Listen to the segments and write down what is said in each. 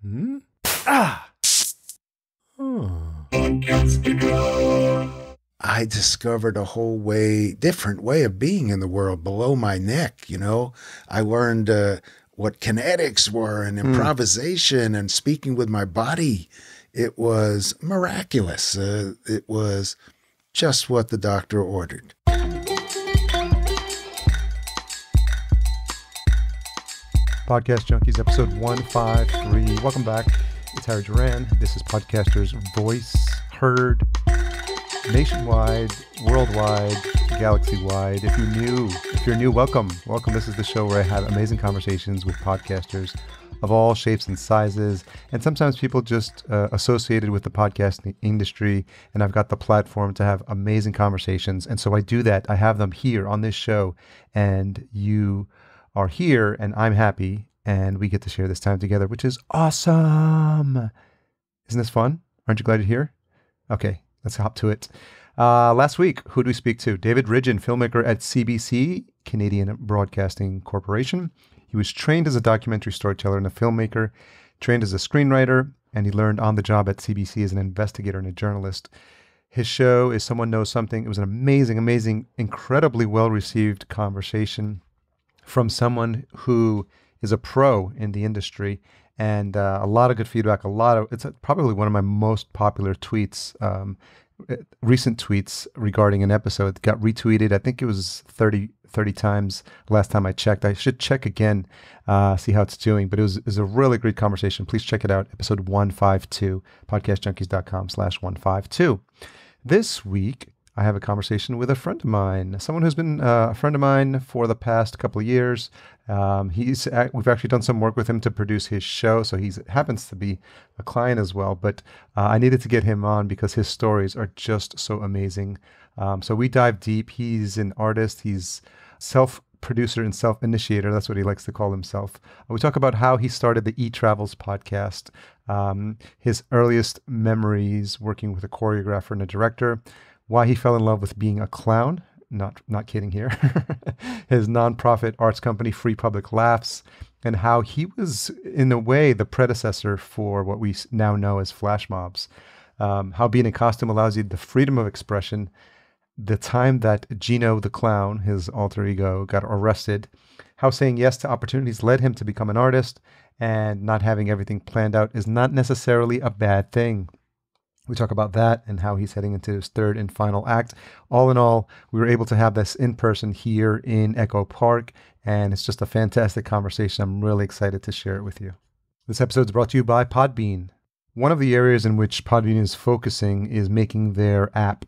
Hmm? Ah! Oh. I discovered a whole different way of being in the world below my neck, you know. I learned what kinetics were and improvisation and speaking with my body. It was miraculous. It was just what the doctor ordered. Podcast Junkies, episode 153. Welcome back. It's Harry Duran. This is Podcaster's voice heard nationwide, worldwide, galaxy-wide. If you're new, welcome. This is the show where I have amazing conversations with podcasters of all shapes and sizes, and sometimes people just associated with the podcasting industry, and I've got the platform to have amazing conversations, and so I do that. I have them here on this show, and you are here, and I'm happy, and we get to share this time together, which is awesome. Isn't this fun? Aren't you glad you're here? Okay, let's hop to it. Last week, who did we speak to? David Ridgen, filmmaker at CBC, Canadian Broadcasting Corporation. He was trained as a documentary storyteller and a filmmaker, trained as a screenwriter, and he learned on the job at CBC as an investigator and a journalist. His show is Someone Knows Something. It was an amazing, incredibly well-received conversation from someone who is a pro in the industry, and a lot of good feedback. It's probably one of my most popular tweets, recent tweets regarding an episode. It got retweeted. I think it was 30 times last time I checked. I should check again, see how it's doing, but it was a really great conversation. Please check it out. Episode 152, podcastjunkies.com/152. This week, I have a conversation with a friend of mine, someone who's been a friend of mine for the past couple of years. We've actually done some work with him to produce his show, so he happens to be a client as well. But I needed to get him on because his stories are just so amazing. So we dive deep. He's an artist. He's self-producer and self-initiator. That's what he likes to call himself. We talk about how he started the E-Travels podcast, his earliest memories working with a choreographer and a director, why he fell in love with being a clown, not kidding here, his nonprofit arts company, Free Public Laughs, and how he was, in a way, the predecessor for what we now know as Flashmobs, how being in costume allows you the freedom of expression, the time that Gino the Clown, his alter ego, got arrested, how saying yes to opportunities led him to become an artist, and not having everything planned out is not necessarily a bad thing. We talk about that and how he's heading into his third and final act. All in all, we were able to have this in person here in Echo Park, and it's just a fantastic conversation. I'm really excited to share it with you. This episode is brought to you by Podbean. One of the areas in which Podbean is focusing is making their app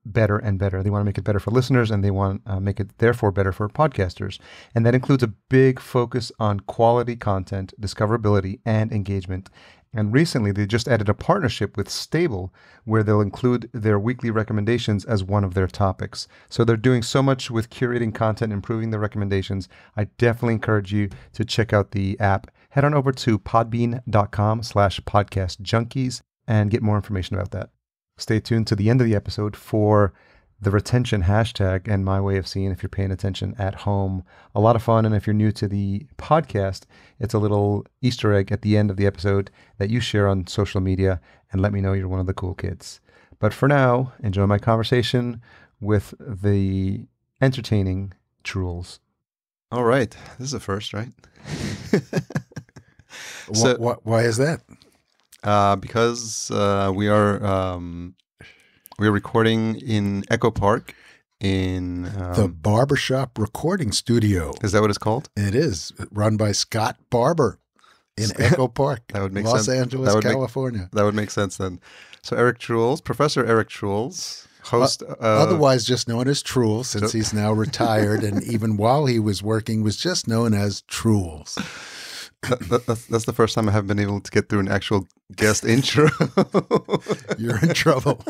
better and better. They want to make it better for listeners, and they want to make it therefore better for podcasters. And that includes a big focus on quality content, discoverability, and engagement. And recently, they just added a partnership with Stable, where they'll include their weekly recommendations as one of their topics. So they're doing so much with curating content, improving the recommendations. I definitely encourage you to check out the app. Head on over to podbean.com/podcastjunkies and get more information about that. Stay tuned to the end of the episode for the retention hashtag and my way of seeing if you're paying attention at home. A lot of fun. And if you're new to the podcast, it's a little Easter egg at the end of the episode that you share on social media and let me know you're one of the cool kids. But for now, enjoy my conversation with the entertaining Trules. All right. This is a first, right? Why is that? Because we are recording in Echo Park in the Barbershop Recording Studio. Is that what it's called? It is, run by Scott Barber in Echo Park, that would make Los sense. Angeles, California. That would make sense then. So Eric Trules, Professor Eric Trules, host, otherwise just known as Trules, since he's now retired, and even while he was working, was just known as Trules. That's the first time I haven't been able to get through an actual guest intro. You're in trouble.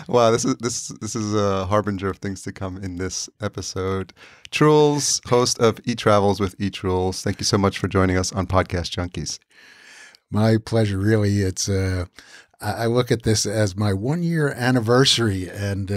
Wow, this is a harbinger of things to come in this episode. Trules, host of E-Travels with E-Trules. Thank you so much for joining us on Podcast Junkies. My pleasure, really. It's I look at this as my 1-year anniversary, and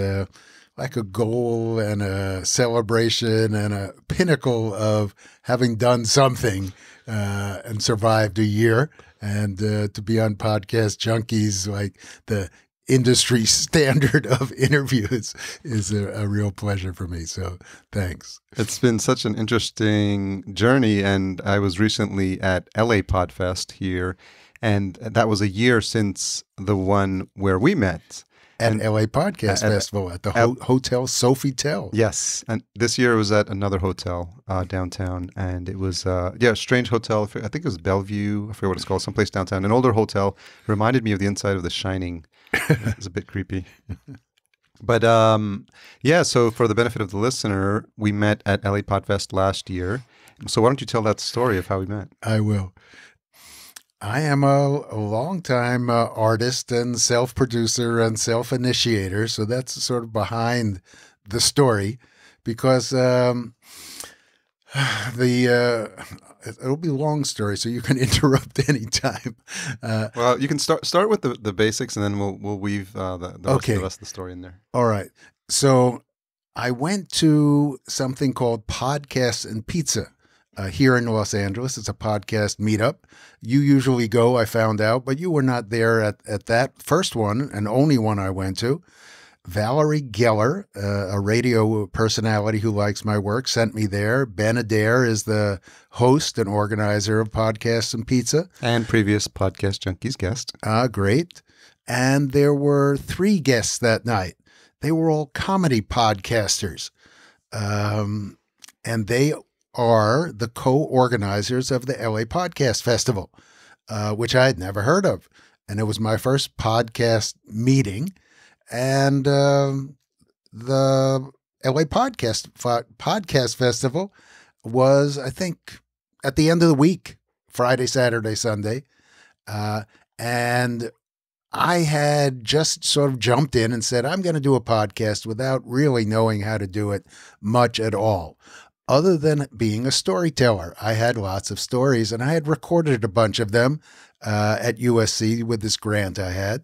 like a goal and a celebration and a pinnacle of having done something and survived a year. and to be on Podcast Junkies, like the industry standard of interviews, is a real pleasure for me. So thanks. It's been such an interesting journey, and I was recently at LA Podfest here, and that was a year since the one where we met. At LA Podcast Festival at the Hotel Sofitel. Yes. And this year it was at another hotel downtown. And it was, a strange hotel. I think it was Bellevue. I forget what it's called. Someplace downtown. An older hotel. Reminded me of the inside of The Shining. It was a bit creepy. But so for the benefit of the listener, we met at LA Podfest last year. So why don't you tell that story of how we met? I will. I am a longtime artist and self-producer and self-initiator, so that's sort of behind the story, because it'll be a long story, so you can interrupt anytime. Well, you can start with the basics, and then we'll weave the rest of the story in there. All right. So I went to something called Podcasts and Pizza. Here in Los Angeles. It's a podcast meetup. You usually go, I found out, but you were not there at that first one and only one I went to. Valerie Geller, a radio personality who likes my work, sent me there. Ben Adair is the host and organizer of Podcasts and Pizza. And previous Podcast Junkies guest. Great. And there were 3 guests that night. They were all comedy podcasters. And they are the co-organizers of the LA Podcast Festival, which I had never heard of. And it was my first podcast meeting. And the LA Podcast Festival was, I think, at the end of the week, Friday, Saturday, Sunday. And I had just sort of jumped in and said, I'm going to do a podcast without really knowing how to do it much at all. Other than being a storyteller. I had lots of stories, and I had recorded a bunch of them at USC with this grant I had.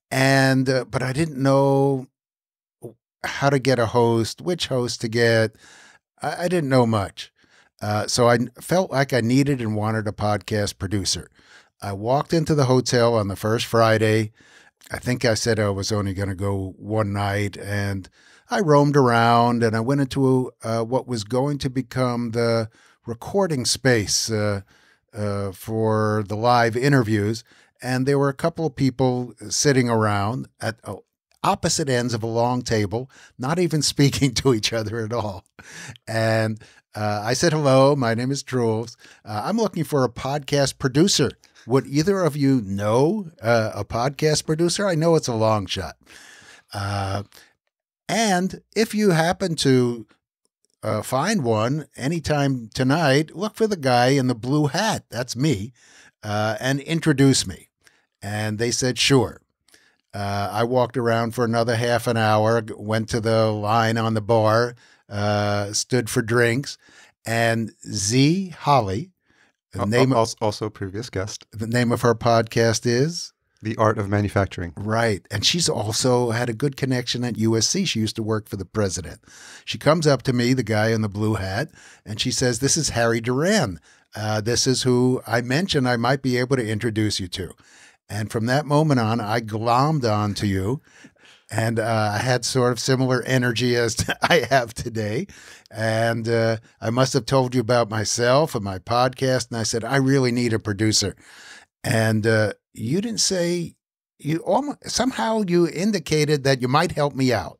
And but I didn't know how to get a host, which host to get. I didn't know much. So I felt like I needed and wanted a podcast producer. I walked into the hotel on the first Friday. I think I said I was only going to go one night, and I roamed around, and I went into what was going to become the recording space for the live interviews. And there were a couple of people sitting around at opposite ends of a long table, not even speaking to each other at all. And I said, hello, my name is Trules. I'm looking for a podcast producer. Would either of you know a podcast producer? I know it's a long shot. And if you happen to find one anytime tonight, look for the guy in the blue hat. That's me. And introduce me. And they said, sure. I walked around for another half an hour, went to the line on the bar, stood for drinks. And Z Holly, also previous guest. The name of her podcast is? The Art of Manufacturing. Right. And she's also had a good connection at USC. She used to work for the president. She comes up to me, the guy in the blue hat, and she says, this is Harry Duran. This is who I mentioned I might be able to introduce you to. And from that moment on, I glommed onto you. And I had sort of similar energy as I have today. And I must have told you about myself and my podcast. And I said, I really need a producer. And you didn't say, somehow you indicated that you might help me out.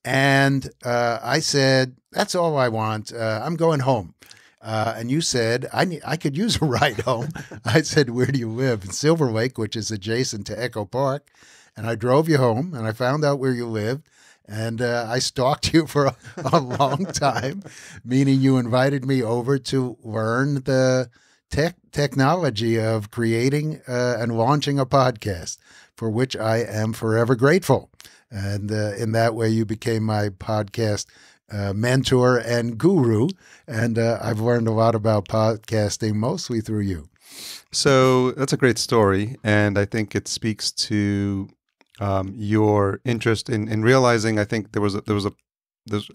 And I said, that's all I want. I'm going home. And you said, I could use a ride home. I said, where do you live? In Silver Lake, which is adjacent to Echo Park. And I drove you home, and I found out where you lived. And I stalked you for a long time, meaning you invited me over to learn the technology of creating and launching a podcast, for which I am forever grateful. And in that way, you became my podcast mentor and guru. And I've learned a lot about podcasting, mostly through you. So that's a great story. And I think it speaks to your interest in realizing, I think there's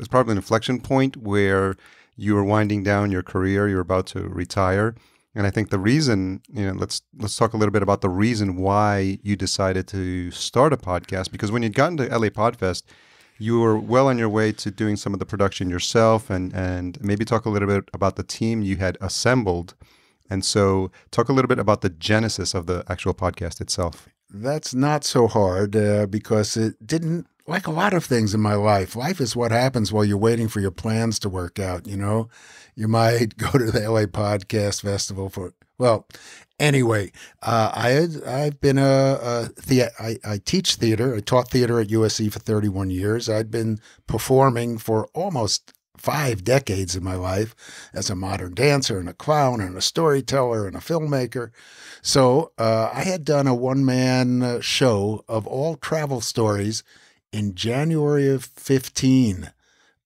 probably an inflection point where you were winding down your career, you were about to retire. And I think the reason, let's talk a little bit about the reason why you decided to start a podcast. Because when you got into LA Podfest, you were well on your way to doing some of the production yourself, and maybe talk a little bit about the team you had assembled. And so talk a little bit about the genesis of the actual podcast itself. That's not so hard because it didn't, like a lot of things in my life. Life is what happens while you're waiting for your plans to work out, You might go to the LA Podcast Festival anyway, I've been I teach theater. I taught theater at USC for 31 years. I'd been performing for almost 5 decades of my life as a modern dancer and a clown and a storyteller and a filmmaker. So I had done a one-man show of all travel stories in January of 15.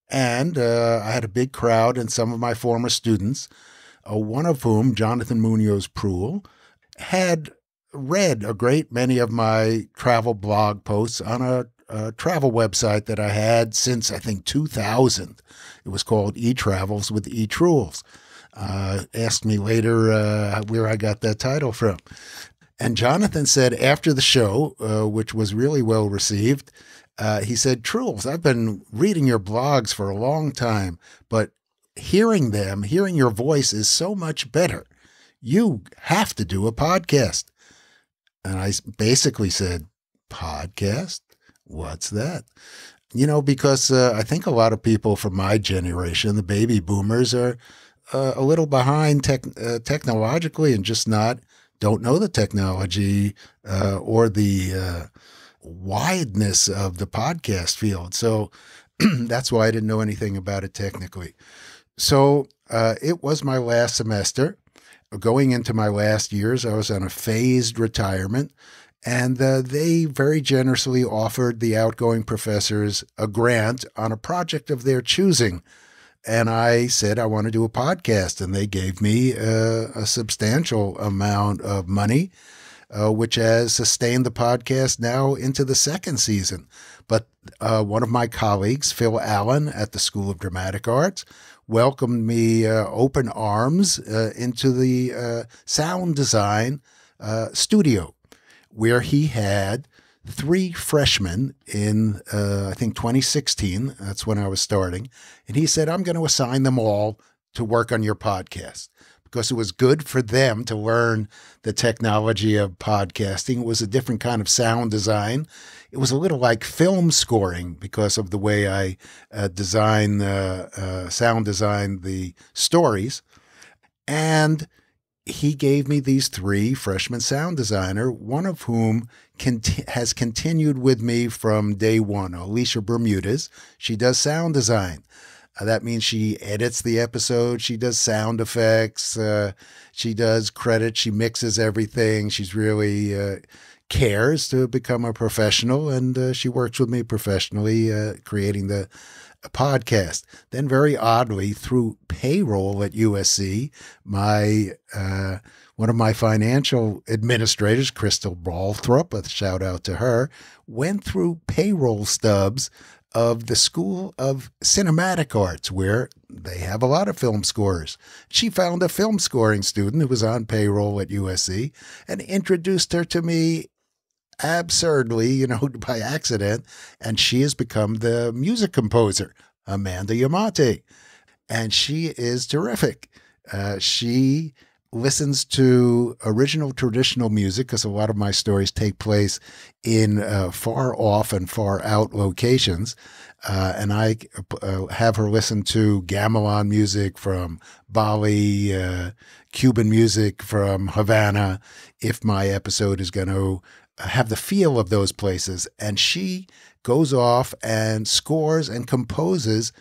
And I had a big crowd and some of my former students, one of whom, Jonathan Munoz-Proul, had read a great many of my travel blog posts on a travel website that I had since, I think, 2000. It was called eTravels with eTrules. Asked me later where I got that title from. And Jonathan said after the show, which was really well received, he said, "Trules, I've been reading your blogs for a long time, but hearing your voice is so much better. You have to do a podcast." And I basically said, "Podcast? What's that?" Because I think a lot of people from my generation, the baby boomers, are a little behind technologically and just don't know the technology or the wideness of the podcast field. So that's why I didn't know anything about it technically. So it was my last semester. Going into my last years, I was on a phased retirement, and they very generously offered the outgoing professors a grant on a project of their choosing. And I said, I want to do a podcast. And they gave me a substantial amount of money, which has sustained the podcast now into the second season. But one of my colleagues, Phil Allen at the School of Dramatic Arts, welcomed me open arms into the sound design studio, where he had 3 freshmen in, I think, 2016. That's when I was starting. And he said, "I'm going to assign them all to work on your podcast," because it was good for them to learn the technology of podcasting. It was a different kind of sound design. It was a little like film scoring because of the way I sound design the stories. And he gave me these 3 freshman sound designer, one of whom has continued with me from day one, Alicia Bermudez. She does sound design. That means she edits the episode. She does sound effects. She does credits. She mixes everything. She's really cares to become a professional, and she works with me professionally creating the podcast. Then very oddly, through payroll at USC, one of my financial administrators, Crystal Balthrop, a shout out to her, went through payroll stubs of the School of Cinematic Arts, where they have a lot of film scorers. She found a film scoring student who was on payroll at USC and introduced her to me absurdly, by accident, and she has become the music composer, Amanda Yamate, and she is terrific. She listens to original traditional music because a lot of my stories take place in far off and far out locations, and I have her listen to gamelan music from Bali, Cuban music from Havana, if my episode is going to have the feel of those places. And she goes off and scores and composes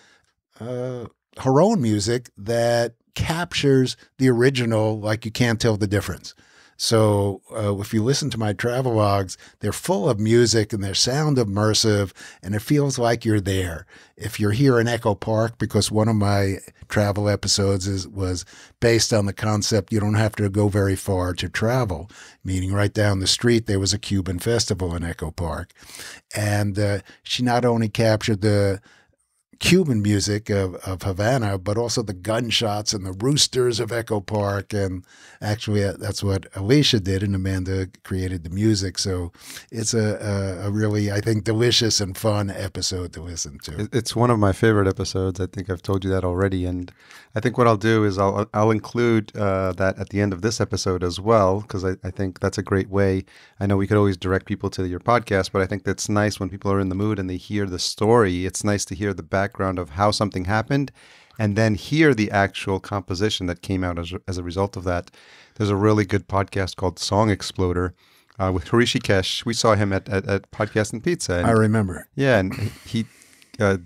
her own music that captures the original like you can't tell the difference. So if you listen to my travelogues, they're full of music and they're sound immersive, and it feels like you're there. If you're here in Echo Park, because one of my travel episodes was based on the concept you don't have to go very far to travel, meaning right down the street there was a Cuban festival in Echo Park. And she not only captured the Cuban music of Havana, but also the gunshots and the roosters of Echo Park. And actually, that's what Alicia did, and Amanda created the music. So it's a really, I think, delicious and fun episode to listen to. It's one of my favorite episodes. I think I've told you that already. And I think what I'll do is I'll include that at the end of this episode as well, because I think that's a great way. I know we could always direct people to your podcast, but I think that's nice when people are in the mood and they hear the story. It's nice to hear the background of how something happened and then hear the actual composition that came out as a result of that. There's a really good podcast called Song Exploder with Hrishikesh. We saw him at Podcast and Pizza. And, I remember. Yeah, and he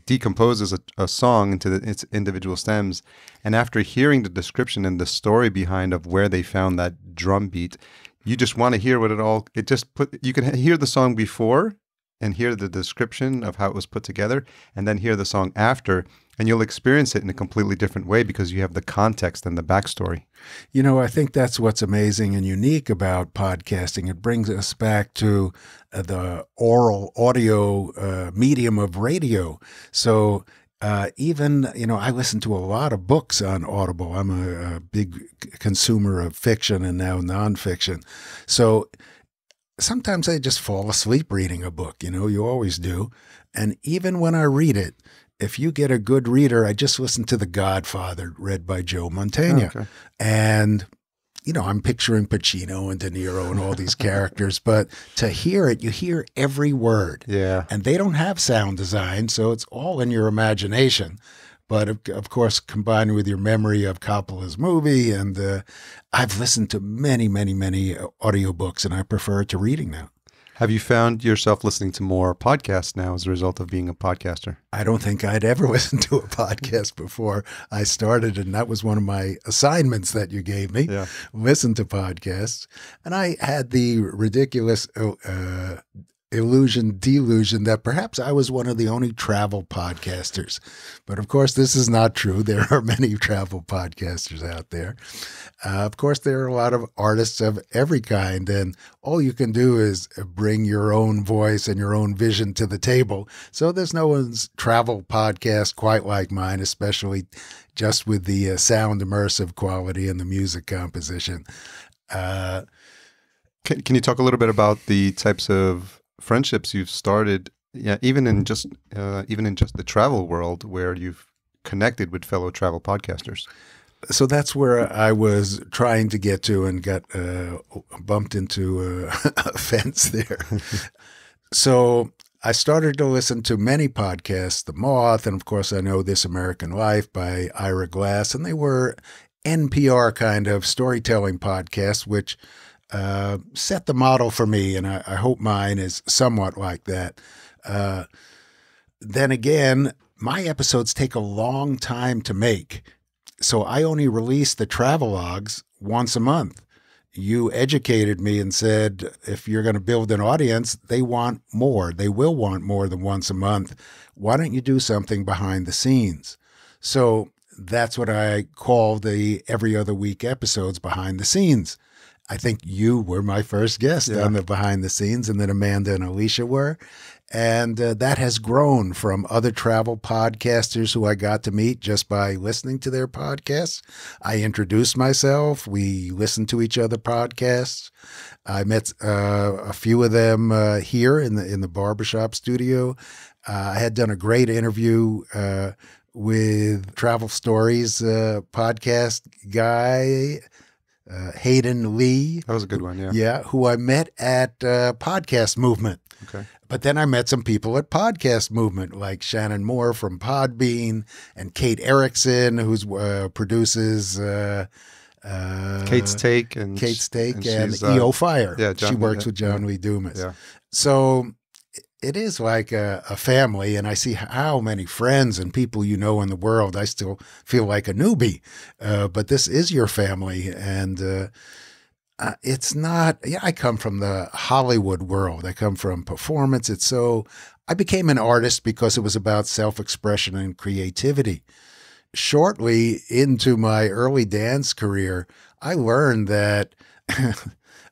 decomposes a song into its individual stems. And after hearing the description and the story behind of where they found that drum beat, you just want to hear you can hear the song before and hear the description of how it was put together, and then hear the song after, and you'll experience it in a completely different way because you have the context and the backstory. You know, I think that's what's amazing and unique about podcasting. It brings us back to the oral audio medium of radio. So even, I listen to a lot of books on Audible. I'm a big consumer of fiction and now nonfiction. So sometimes I just fall asleep reading a book. You always do. And even when I read it, if you get a good reader, I just listened to The Godfather, read by Joe Mantegna. Okay. And, I'm picturing Pacino and De Niro and all these characters, but to hear it, you hear every word. Yeah. And they don't have sound design, so it's all in your imagination. But of course, combined with your memory of Coppola's movie, and I've listened to many, many, many audiobooks, and I prefer it to reading now. Have you found yourself listening to more podcasts now as a result of being a podcaster? I don't think I'd ever listened to a podcast before I started, and that was one of my assignments that you gave me, listen to podcasts. And I had the ridiculous delusion that perhaps I was one of the only travel podcasters. But of course, this is not true. There are many travel podcasters out there. Of course, there are a lot of artists of every kind, and all you can do is bring your own voice and your own vision to the table. So there's no one's travel podcast quite like mine, especially just with the sound immersive quality and the music composition. Can you talk a little bit about the types of friendships you've started, even in just the travel world, where you've connected with fellow travel podcasters? So that's where I was trying to get to and got bumped into a fence there. So I started to listen to many podcasts, The Moth, and of course I know This American Life by Ira Glass, and they were NPR kind of storytelling podcasts, which set the model for me, and I hope mine is somewhat like that. Then again, my episodes take a long time to make, so I only release the travelogues once a month. You educated me and said, if you're going to build an audience, they want more. They will want more than once a month. Why don't you do something behind the scenes? So that's what I call the every other week episodes, behind the scenes. I think you were my first guest on the behind the scenes, and then Amanda and Alicia were. And that has grown from other travel podcasters who I got to meet just by listening to their podcasts. I introduced myself. We listened to each other podcasts. I met a few of them here in the barbershop studio. I had done a great interview with Travel Stories podcast guy, Hayden Lee. That was a good one, yeah. Yeah, who I met at Podcast Movement. Okay. But then I met some people at Podcast Movement, like Shannon Moore from Podbean and Kate Erickson, who produces Kate's Take and EO Fire. Yeah, she works with John Lee Dumas. Yeah. So it is like a family, and I see how many friends and people in the world. I still feel like a newbie, but this is your family, and it's not. Yeah, I come from the Hollywood world. I come from performance. I became an artist because it was about self-expression and creativity. Shortly into my early dance career, I learned that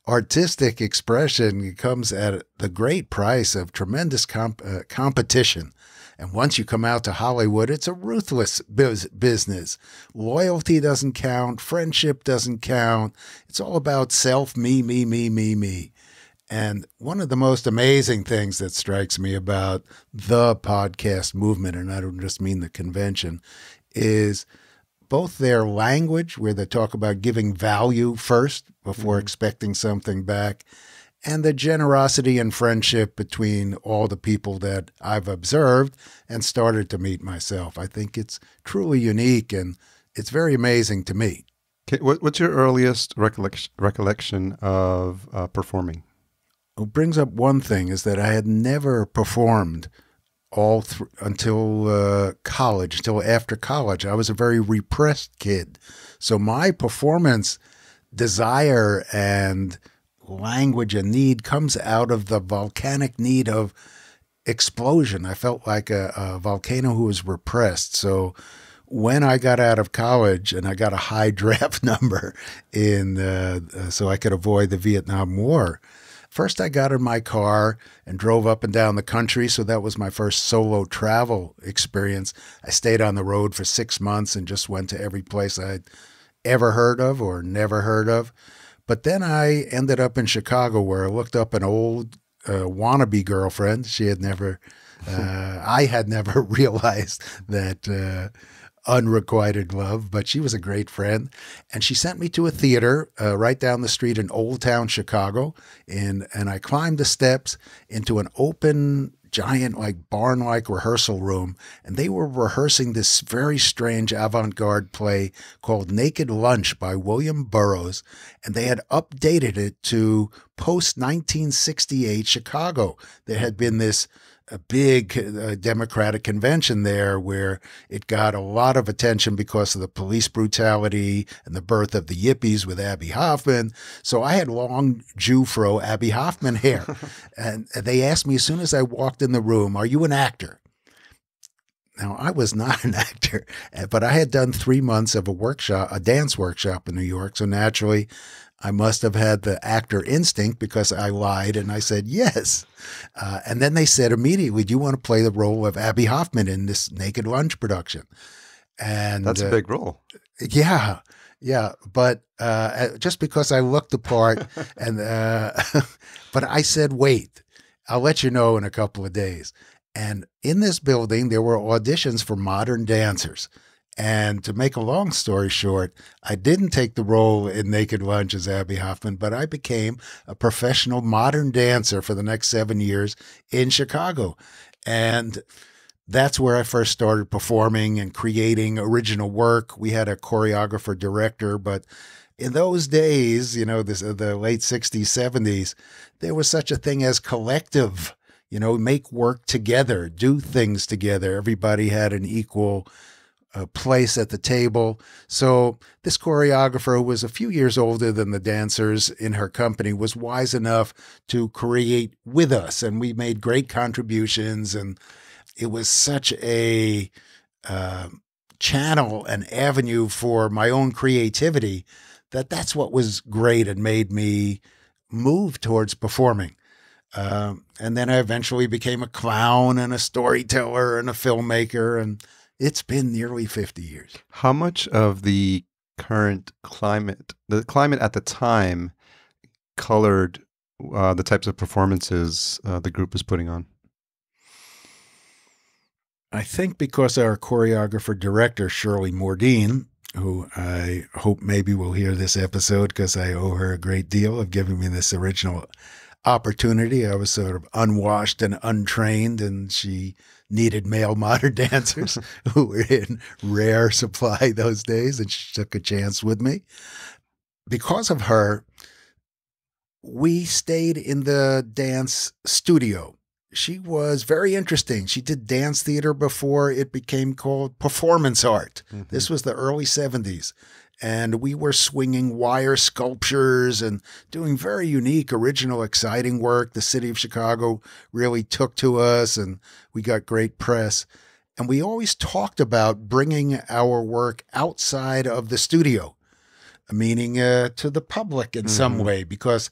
artistic expression comes at the great price of tremendous competition. And once you come out to Hollywood, it's a ruthless business. Loyalty doesn't count. Friendship doesn't count. It's all about self, me, me, me, me, me. And one of the most amazing things that strikes me about the podcast movement, and I don't just mean the convention, is both their language, where they talk about giving value first before expecting something back, and the generosity and friendship between all the people that I've observed and started to meet myself. I think it's truly unique, and it's very amazing to me. Okay, what's your earliest recollection of performing? What brings up one thing is that I had never performed until college, until after college. I was a very repressed kid. So my performance desire and language and need comes out of the volcanic need of explosion. I felt like a volcano who was repressed. So when I got out of college and I got a high draft number so I could avoid the Vietnam War, first I got in my car and drove up and down the country. So that was my first solo travel experience. I stayed on the road for 6 months and just went to every place I'd ever heard of or never heard of. But then I ended up in Chicago, where I looked up an old wannabe girlfriend. She had never, I had never realized that unrequited love, but she was a great friend. And she sent me to a theater right down the street in Old Town Chicago. And I climbed the steps into an open, giant, like barn-like rehearsal room. And they were rehearsing this very strange avant-garde play called Naked Lunch by William Burroughs. And they had updated it to post-1968 Chicago. There had been this a big Democratic convention there where it got a lot of attention because of the police brutality and the birth of the Yippies with Abby Hoffman. So I had long Jew-fro Abby Hoffman hair. And they asked me as soon as I walked in the room, "Are you an actor?" Now, I was not an actor, but I had done 3 months of a dance workshop in New York. So naturally, I must have had the actor instinct because I lied and I said yes. And then they said immediately, "Do you want to play the role of Abby Hoffman in this Naked Lunch production?" And that's a big role. Yeah. Yeah. But just because I looked the part and, but I said, "Wait, I'll let you know in a couple of days." And in this building, there were auditions for modern dancers. And to make a long story short, I didn't take the role in Naked Lunch as Abby Hoffman, but I became a professional modern dancer for the next 7 years in Chicago. And that's where I first started performing and creating original work. We had a choreographer director, but in those days, the late 60s, 70s, there was such a thing as collective, make work together, do things together. Everybody had an equal place at the table. So this choreographer, who was a few years older than the dancers in her company, was wise enough to create with us. And we made great contributions. And it was such a channel, an avenue for my own creativity, that's what was great and made me move towards performing. And then I eventually became a clown and a storyteller and a filmmaker, and it's been nearly 50 years. How much of the current climate, the climate at the time, colored the types of performances the group is putting on? I think because our choreographer director, Shirley Mordine, who I hope maybe will hear this episode because I owe her a great deal of giving me this original opportunity. I was sort of unwashed and untrained, and she needed male modern dancers who were in rare supply those days, and she took a chance with me. Because of her, we stayed in the dance studio. She was very interesting. She did dance theater before it became called performance art. Mm-hmm. This was the early 70s. And we were swinging wire sculptures and doing very unique, original, exciting work. The city of Chicago really took to us, and we got great press. And we always talked about bringing our work outside of the studio. meaning to the public in some way, because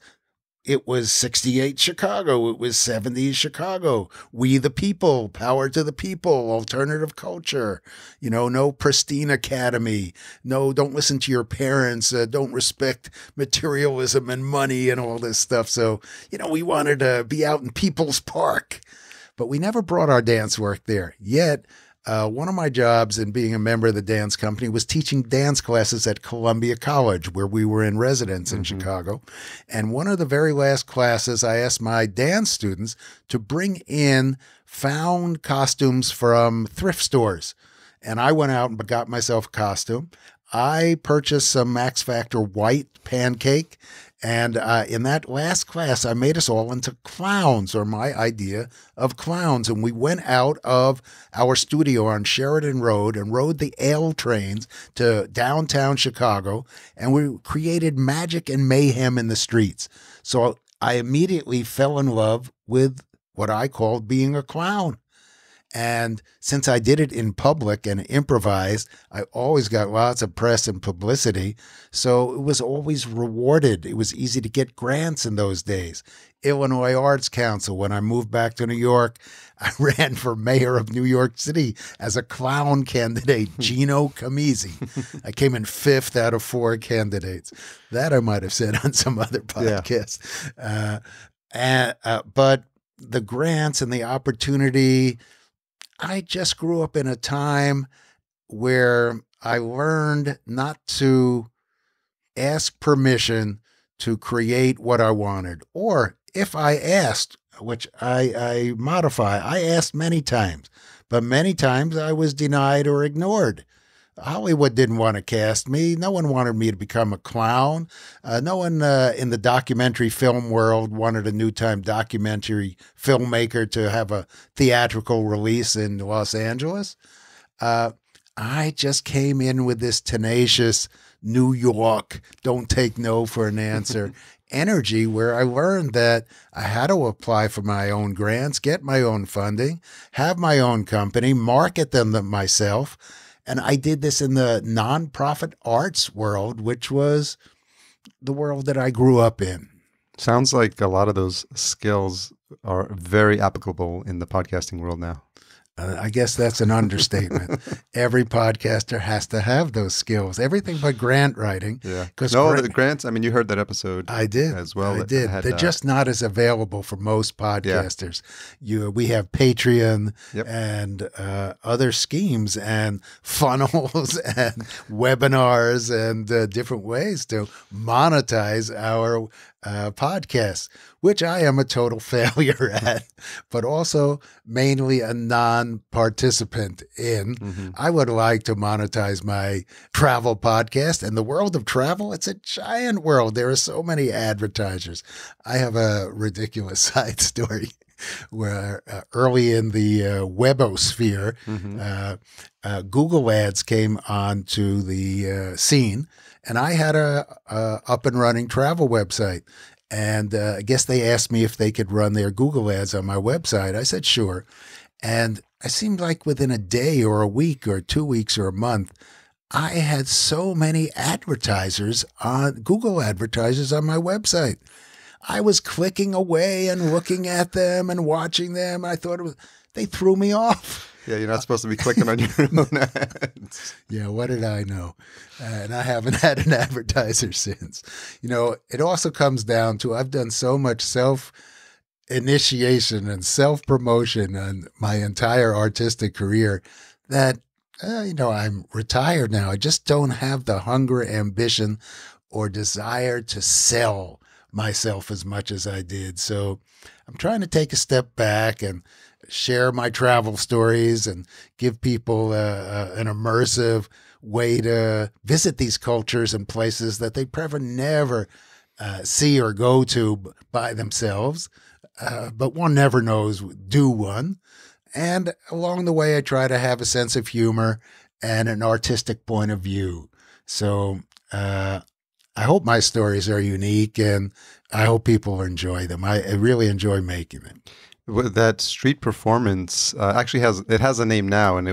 it was 68 Chicago. It was 70s Chicago. We the people, power to the people, alternative culture, no pristine academy. No, don't listen to your parents. Don't respect materialism and money and all this stuff. So, we wanted to be out in People's Park, but we never brought our dance work there. Yet, one of my jobs in being a member of the dance company was teaching dance classes at Columbia College, where we were in residence in Chicago. And one of the very last classes, I asked my dance students to bring in found costumes from thrift stores. And I went out and got myself a costume. I purchased some Max Factor white pancake. And in that last class, I made us all into clowns, or my idea of clowns. And we went out of our studio on Sheridan Road and rode the L trains to downtown Chicago. And we created magic and mayhem in the streets. So I immediately fell in love with what I called being a clown. And since I did it in public and improvised, I always got lots of press and publicity. So it was always rewarded. It was easy to get grants in those days. Illinois Arts Council, when I moved back to New York, I ran for mayor of New York City as a clown candidate, Gino Camisi. I came in 5th out of 4 candidates. That I might have said on some other podcast. But the grants and the opportunity, I just grew up in a time where I learned not to ask permission to create what I wanted. Or if I asked, which I modify, I asked many times, but many times I was denied or ignored. Hollywood didn't want to cast me. No one wanted me to become a clown. No one in the documentary film world wanted a new-time documentary filmmaker to have a theatrical release in Los Angeles. I just came in with this tenacious New York, don't take no for an answer energy, where I learned that I had to apply for my own grants, get my own funding, have my own company, market them myself. And I did this in the nonprofit arts world, which was the world that I grew up in. Sounds like a lot of those skills are very applicable in the podcasting world now. I guess that's an understatement. Every podcaster has to have those skills. Everything but grant writing. Yeah. The grants, I mean, you heard that episode. I did. As well. I did. They're just not as available for most podcasters. Yeah. We have Patreon and other schemes and funnels and webinars and different ways to monetize our podcasts, which I am a total failure at, but also mainly a non-participant in. I would like to monetize my travel podcast. And the world of travel, it's a giant world. There are so many advertisers. I have a ridiculous side story where early in the webosphere, Google Ads came onto the scene. And I had a up and running travel website. And I guess they asked me if they could run their Google ads on my website. I said, sure. And it seemed like within a day or a week or 2 weeks or a month, I had so many Google advertisers on my website. I was clicking away and looking at them and watching them. I thought they threw me off. Yeah, you're not supposed to be clicking on your own ads. Yeah, what did I know? And I haven't had an advertiser since. It also comes down to I've done so much self-initiation and self-promotion on my entire artistic career that, I'm retired now. I just don't have the hunger, ambition, or desire to sell myself as much as I did. So I'm trying to take a step back and share my travel stories and give people an immersive way to visit these cultures and places that they probably never see or go to by themselves. But one never knows, do one. And along the way, I try to have a sense of humor and an artistic point of view. So I hope my stories are unique and I hope people enjoy them. I really enjoy making them. That street performance actually has a name now, and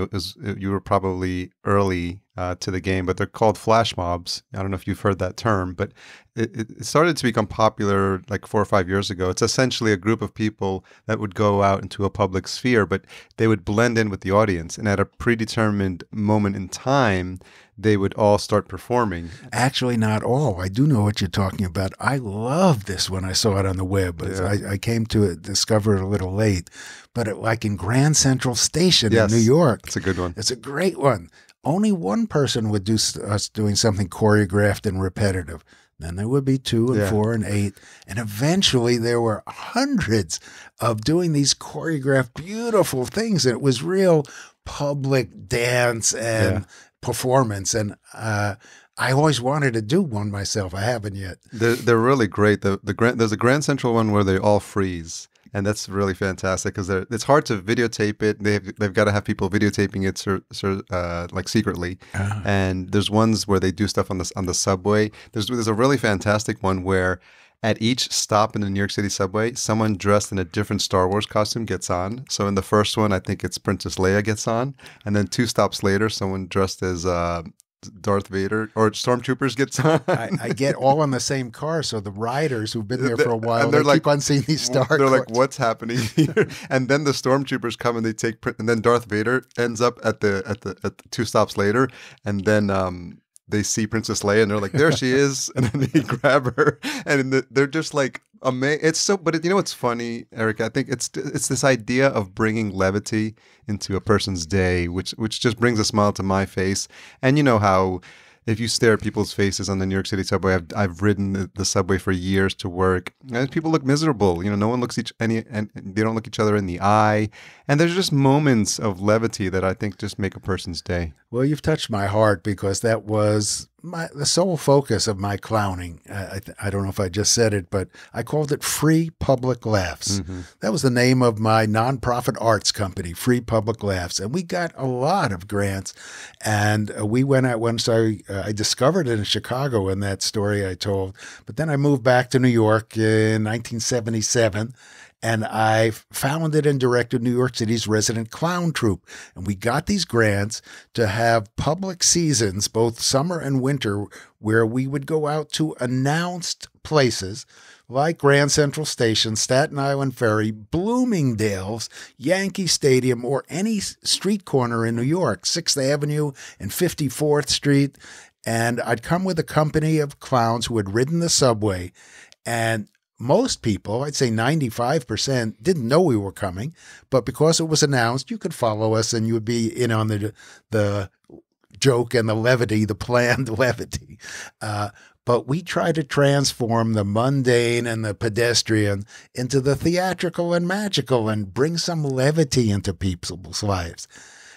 you were probably early to the game, but they're called Flashmobs. I don't know if you've heard that term, but it started to become popular like 4 or 5 years ago. It's essentially a group of people that would go out into a public sphere, but they would blend in with the audience, and at a predetermined moment in time, they would all start performing. Actually, not all. I do know what you're talking about. I love this when I saw it on the web. I came to discover it a little late, but like in Grand Central Station in New York. It's a good one. It's a great one. Only one person would do us doing something choreographed and repetitive. Then there would be 2 and 4 and 8. And eventually there were hundreds of doing these choreographed, beautiful things. And it was real public dance and performance. And I always wanted to do one myself. I haven't yet. They're really great. There's a Grand Central one where they all freeze. And that's really fantastic because it's hard to videotape it. They've got to have people videotaping it like secretly. And there's ones where they do stuff on the subway. There's a really fantastic one where at each stop in the New York City subway, someone dressed in a different Star Wars costume gets on. So in the first one, I think it's Princess Leia gets on. And then 2 stops later, someone dressed as Darth Vader or Stormtroopers gets on. I get all in the same car, so the riders who've been there for a while, they keep on seeing these Star Wars. They're like, what's happening here? And then the Stormtroopers come and they take, and then Darth Vader ends up at the 2 stops later, and then they see Princess Leia and they're like, there she is, and then they grab her, and they're just like, amazing. It's so, but you know what's funny, Eric? I think it's this idea of bringing levity into a person's day, which just brings a smile to my face. And you know how if you stare at people's faces on the New York City subway, I've ridden the subway for years to work, and people look miserable. You know, no one looks and they don't look each other in the eye. And there's just moments of levity that I think just make a person's day. Well, you've touched my heart because that was the sole focus of my clowning. I don't know if I just said it, but I called it Free Public Laughs. Mm-hmm. That was the name of my nonprofit arts company, Free Public Laughs. And we got a lot of grants. And we went out once I discovered it in Chicago in that story I told. But then I moved back to New York in 1977. And I founded and directed New York City's resident clown troupe. And we got these grants to have public seasons, both summer and winter, where we would go out to announced places like Grand Central Station, Staten Island Ferry, Bloomingdale's, Yankee Stadium, or any street corner in New York, 6th Avenue and 54th Street. And I'd come with a company of clowns who had ridden the subway, and most people, I'd say 95%, didn't know we were coming, but because it was announced, you could follow us and you would be in on the joke and the levity, the planned levity. But we try to transform the mundane and the pedestrian into the theatrical and magical and bring some levity into people's lives.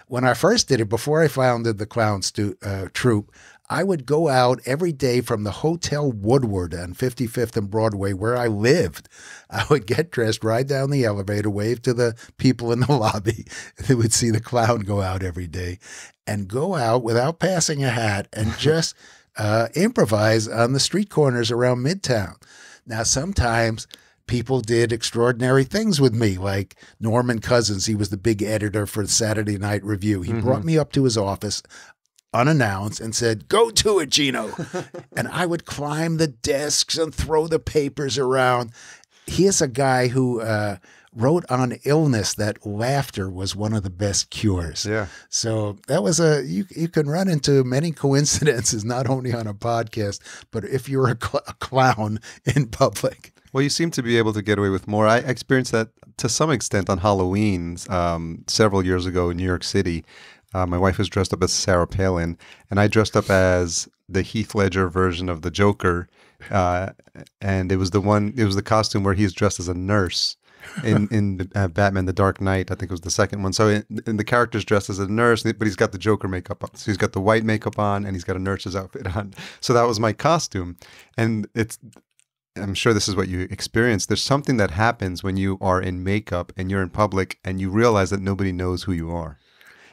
When I first did it, before I founded the clown troupe, I would go out every day from the Hotel Woodward on 55th and Broadway where I lived. I would get dressed, ride down the elevator, wave to the people in the lobby. They would see the clown go out every day and go out without passing a hat and just improvise on the street corners around Midtown. Now, sometimes people did extraordinary things with me, like Norman Cousins. He was the big editor for Saturday Night Review. He brought me up to his office unannounced and said, "Go to it, Gino." And I would climb the desks and throw the papers around. Here's a guy who wrote on illness that laughter was one of the best cures. Yeah. So that was you can run into many coincidences, not only on a podcast, but if you're a clown in public. Well, you seem to be able to get away with more. I experienced that to some extent on Halloween several years ago in New York City. My wife was dressed up as Sarah Palin, and I dressed up as the Heath Ledger version of the Joker. And it was the costume where he's dressed as a nurse in Batman: The Dark Knight. I think it was the second one. So in the character's dressed as a nurse, but he's got the Joker makeup on. So he's got the white makeup on, and he's got a nurse's outfit on. So that was my costume. And I'm sure this is what you experienced. There's something that happens when you are in makeup and you're in public and you realize that nobody knows who you are.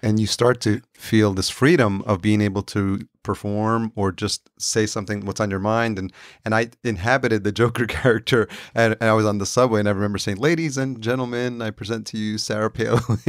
and you start to feel this freedom of being able to perform or just say something what's on your mind. And I inhabited the Joker character, and I was on the subway, and I remember saying, "Ladies and gentlemen, I present to you Sarah Palin."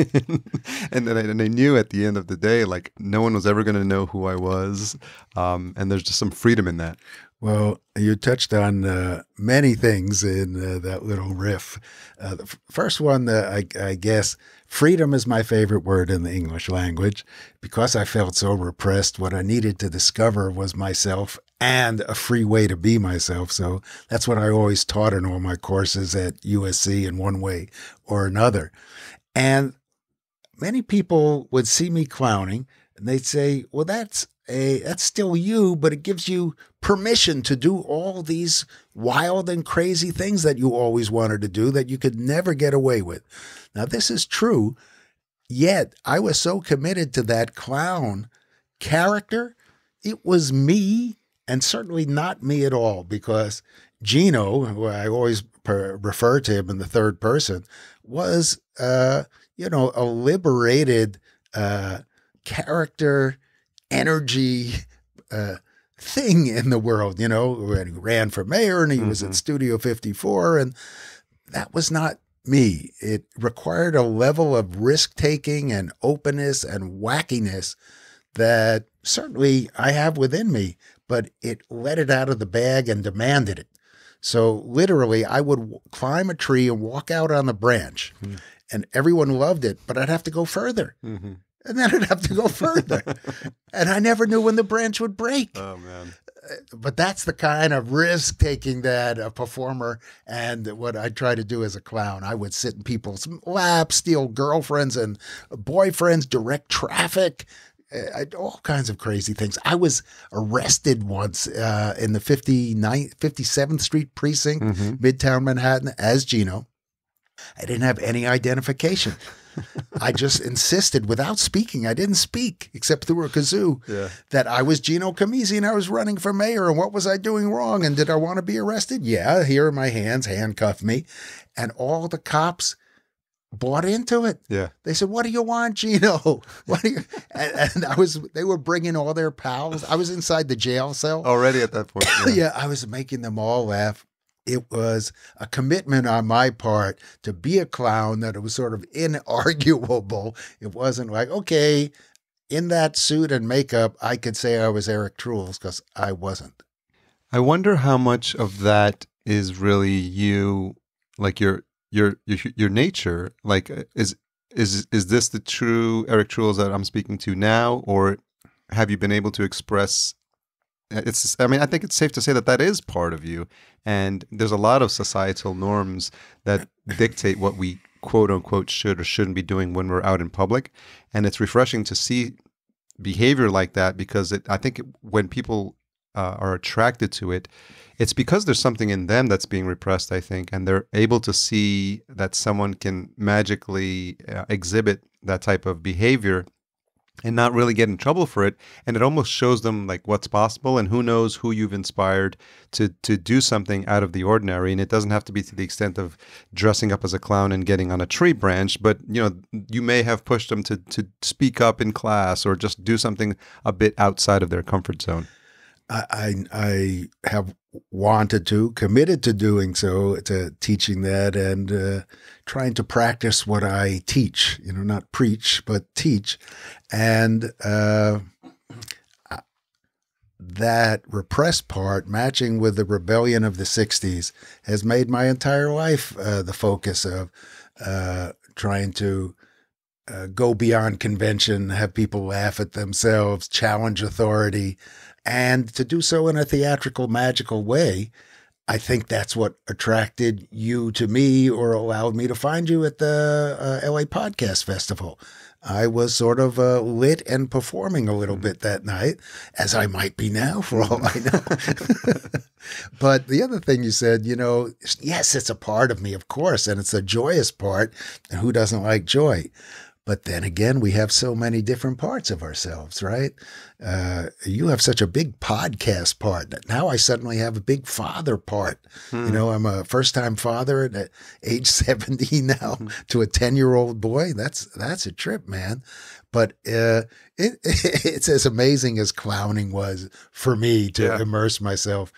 and then I knew at the end of the day, like, no one was ever going to know who I was, and there's just some freedom in that. Well, you touched on many things in that little riff. The first one, I guess, freedom is my favorite word in the English language. Because I felt so repressed, what I needed to discover was myself and a free way to be myself. So that's what I always taught in all my courses at USC in one way or another. And many people would see me clowning, and they'd say, well, that's still you, but it gives you permission to do all these wild and crazy things that you always wanted to do that you could never get away with. Now, this is true, yet I was so committed to that clown character. It was me, and certainly not me at all, because Gino, who I always refer to him in the third person, was, a liberated character, energy thing in the world, when he ran for mayor and he was at Studio 54, and that was not me. It required a level of risk-taking and openness and wackiness that certainly I have within me, but it let it out of the bag and demanded it. So literally, I would climb a tree and walk out on the branch, and everyone loved it, but I'd have to go further. And then I'd have to go further. And I never knew when the branch would break. Oh, man. But that's the kind of risk-taking that a performer and what I try to do as a clown. I would sit in people's laps, steal girlfriends and boyfriends, direct traffic, all kinds of crazy things. I was arrested once in the 57th Street precinct, Midtown Manhattan, as Gino. I didn't have any identification. I just insisted without speaking. I didn't speak except through a kazoo that I was Gino Camisi and I was running for mayor. And what was I doing wrong? And did I want to be arrested? Yeah, here are my hands, handcuffed me. And all the cops bought into it. Yeah. They said, "What do you want, Gino? What do you?" And they were bringing all their pals. I was inside the jail cell. Already at that point. Yeah, I was making them all laugh. It was a commitment on my part to be a clown that it was sort of inarguable. It wasn't like, okay, in that suit and makeup, I could say I was Eric Trules, because I wasn't. I wonder how much of that is really you, like your nature. Like, is this the true Eric Trules that I'm speaking to now, or have you been able to express? I think it's safe to say that is part of you. And there's a lot of societal norms that dictate what we quote unquote should or shouldn't be doing when we're out in public. And it's refreshing to see behavior like that, because I think when people are attracted to it, it's because there's something in them that's being repressed, I think, and they're able to see that someone can magically exhibit that type of behavior and not really get in trouble for it. And it almost shows them like what's possible, and who knows who you've inspired to do something out of the ordinary. And it doesn't have to be to the extent of dressing up as a clown and getting on a tree branch, but you may have pushed them to speak up in class or just do something a bit outside of their comfort zone. I have wanted to, committed to doing so, to teaching that and trying to practice what I teach, not preach, but teach. And that repressed part, matching with the rebellion of the 60s, has made my entire life the focus of trying to go beyond convention, have people laugh at themselves, challenge authority, and to do so in a theatrical, magical way. I think that's what attracted you to me, or allowed me to find you at the LA Podcast Festival. I was sort of lit and performing a little bit that night, as I might be now for all I know. But the other thing you said, yes, it's a part of me, of course, and it's a joyous part. And who doesn't like joy? But then again, we have so many different parts of ourselves, right? You have such a big podcast part. Now I suddenly have a big father part. You know, I'm a first-time father at age 70 now to a 10-year-old boy. That's a trip, man. But it's as amazing as clowning was for me to immerse myself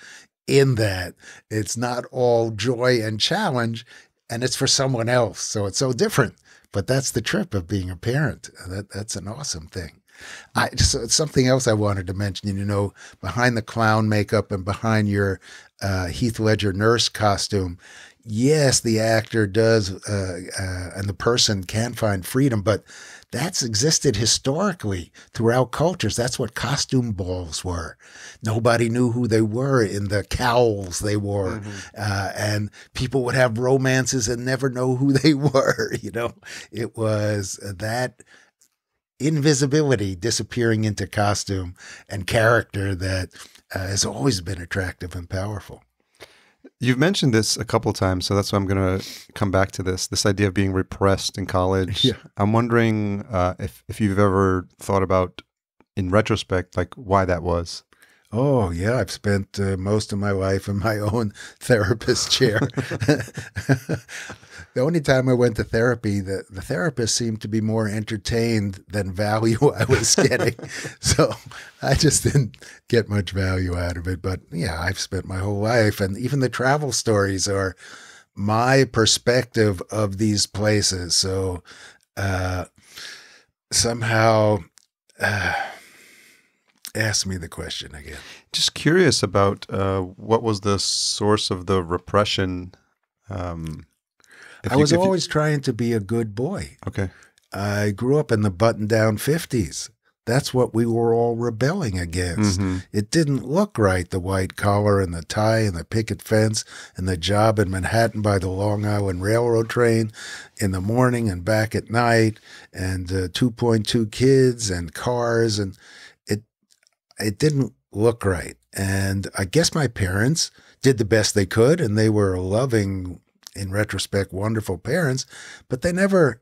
in that. It's not all joy and challenge, and it's for someone else. So it's so different. But that's the trip of being a parent. That's an awesome thing. So it's something else I wanted to mention, you know, behind the clown makeup and behind your Heath Ledger nurse costume, yes, the actor does and the person can find freedom, but that's existed historically throughout cultures. That's what costume balls were. Nobody knew who they were in the cowls they wore. And people would have romances and never know who they were. You know, it was that invisibility disappearing into costume and character that has always been attractive and powerful. You've mentioned this a couple of times, so that's why I'm going to come back to this idea of being repressed in college. Yeah. I'm wondering if you've ever thought about, in retrospect, like why that was. Oh, yeah. I've spent most of my life in my own therapist chair. The only time I went to therapy, the therapist seemed to be more entertained than value I was getting. So I just didn't get much value out of it. But yeah, I've spent my whole life, and even the travel stories are my perspective of these places. So somehow... ask me the question again. Just curious about what was the source of the repression? I was always trying to be a good boy. Okay. I grew up in the button-down 50s. That's what we were all rebelling against. It didn't look right, the white collar and the tie and the picket fence and the job in Manhattan by the Long Island Railroad train in the morning and back at night, and 2.2 kids and cars, and it didn't look right. And I guess my parents did the best they could, and they were loving, in retrospect, wonderful parents, but they never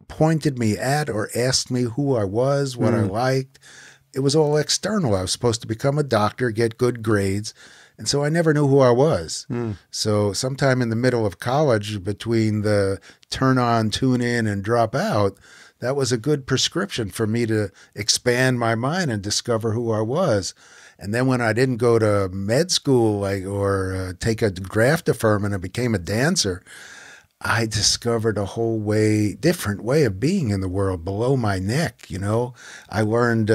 pointed me at or asked me who I was, what I liked. It was all external. I was supposed to become a doctor, get good grades, and so I never knew who I was. So sometime in the middle of college, between the turn on, tune in, and drop out, that was a good prescription for me to expand my mind and discover who I was. And then when I didn't go to med school or take a draft deferment and became a dancer, I discovered a whole different way of being in the world below my neck. You know, I learned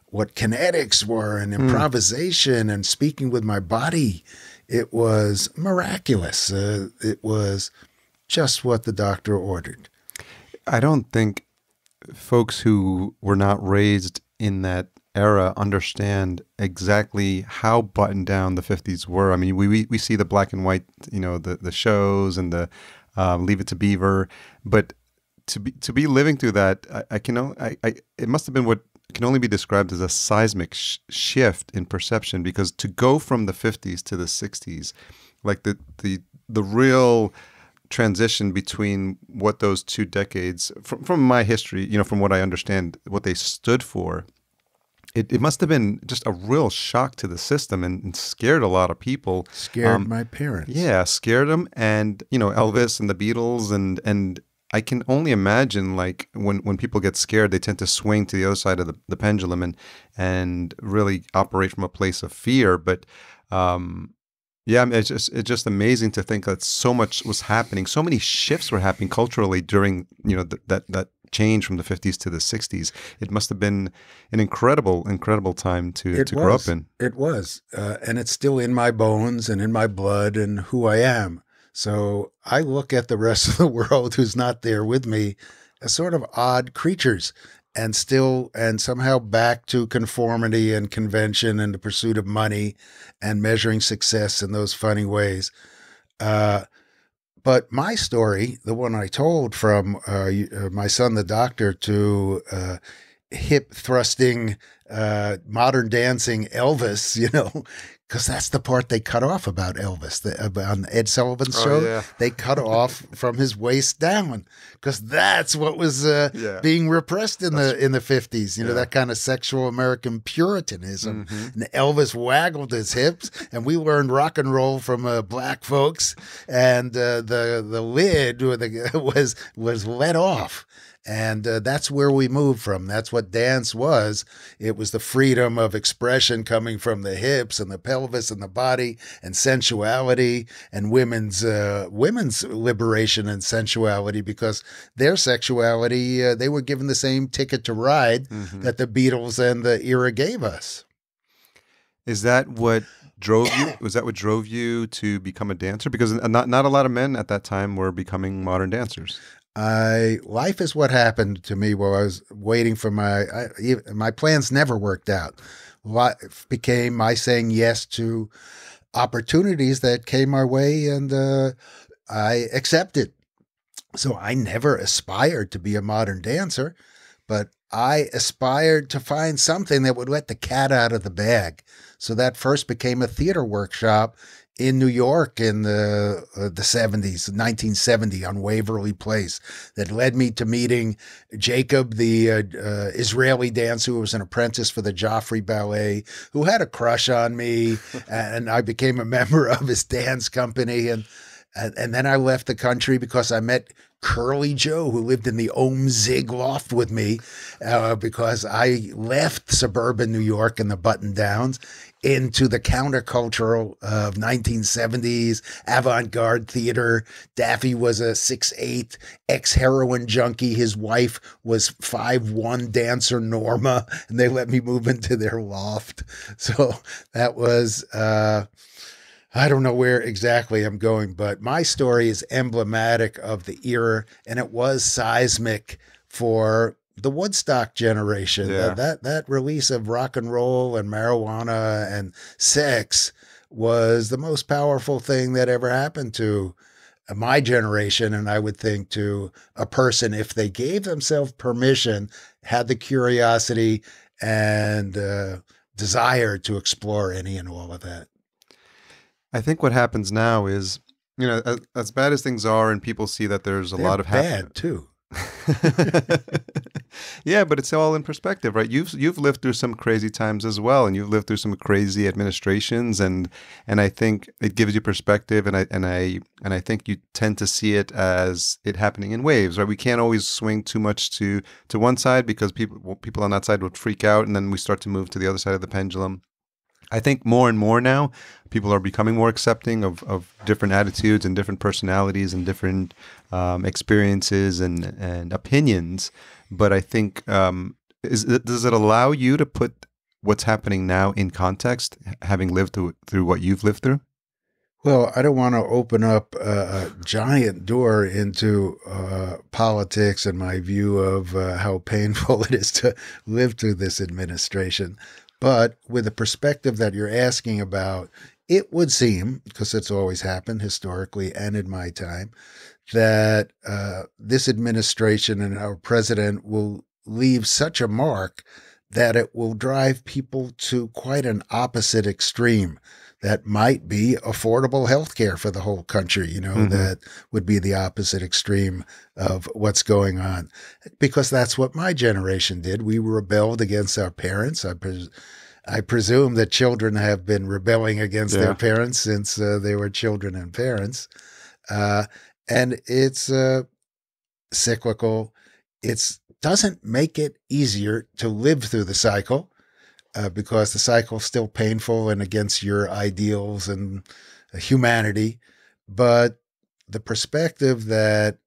what kinetics were and improvisation and speaking with my body. It was miraculous. It was just what the doctor ordered. I don't think folks who were not raised in that era understand exactly how buttoned down the 50s were. I mean, we see the black and white, you know, the shows and the Leave It to Beaver, but to be living through that, it must have been what can only be described as a seismic shift in perception, because to go from the 50s to the 60s, like the real transition between what those two decades, from my history, you know, from what I understand, what they stood for, it must have been just a real shock to the system and scared a lot of people. Scared my parents. Yeah, scared them. And, you know, Elvis and the Beatles, and I can only imagine, like, when people get scared, they tend to swing to the other side of the pendulum and really operate from a place of fear. But yeah, I mean, it's just amazing to think that so much was happening, so many shifts were happening culturally during, you know, that change from the 50s to the 60s. It must have been an incredible time to grow up in. It was, and it's still in my bones and in my blood and who I am. So I look at the rest of the world who's not there with me as sort of odd creatures, and somehow back to conformity and convention and the pursuit of money and measuring success in those funny ways. But my story, the one I told, from my son, the doctor, to hip thrusting, modern dancing Elvis, you know, because that's the part they cut off about Elvis. On Ed Sullivan's show, yeah. they cut off from his waist down because that's what was being repressed in the 50s. You know, that kind of sexual American Puritanism. And Elvis waggled his hips, and we learned rock and roll from black folks, and the lid was let off. And that's where we moved from. That's what dance was. It was the freedom of expression coming from the hips and the pelvis and the body and sensuality, and women's liberation and sensuality, because their sexuality, they were given the same ticket to ride that the Beatles and the era gave us. Is that what drove you? Was that what drove you to become a dancer? Because not a lot of men at that time were becoming modern dancers. Life is what happened to me while I was waiting for my plans never worked out. Life became my saying yes to opportunities that came our way, and I accepted. So I never aspired to be a modern dancer, but I aspired to find something that would let the cat out of the bag. So that first became a theater workshop in New York in the 70s, 1970, on Waverly Place, that led me to meeting Jacob, the Israeli dancer who was an apprentice for the Joffrey Ballet, who had a crush on me, and I became a member of his dance company. And then I left the country because I met Curly Joe, who lived in the Ohm Zig loft with me, because I left suburban New York and the button downs into the countercultural of 1970s avant-garde theater. Daffy was a 6'8" ex-heroin junkie. His wife was 5'1" dancer Norma, and they let me move into their loft. So that was... I don't know where exactly I'm going, but my story is emblematic of the era, and it was seismic for the Woodstock generation. Yeah. That release of rock and roll and marijuana and sex was the most powerful thing that ever happened to my generation, and I would think to a person, if they gave themselves permission, had the curiosity and desire to explore any and all of that. I think what happens now is, you know, as bad as things are, and people see that there's a lot of bad too. Yeah, but it's all in perspective, right? You've lived through some crazy times as well, and you've lived through some crazy administrations, and I think it gives you perspective, and I think you tend to see it as it happening in waves, right? We can't always swing too much to one side, because people on that side would freak out, and then we start to move to the other side of the pendulum. I think more and more now, people are becoming more accepting of different attitudes and different personalities and different experiences and opinions. But I think, does it allow you to put what's happening now in context, having lived through what you've lived through? Well, I don't want to open up a giant door into politics and my view of how painful it is to live through this administration. But with the perspective that you're asking about, it would seem, because it's always happened historically and in my time, that this administration and our president will leave such a mark that it will drive people to quite an opposite extreme. That might be affordable health care for the whole country, that would be the opposite extreme of what's going on. Because that's what my generation did. We rebelled against our parents. I presume that children have been rebelling against their parents since they were children and parents. And it's cyclical. It doesn't make it easier to live through the cycle. Because the cycle's still painful and against your ideals and humanity. But the perspective that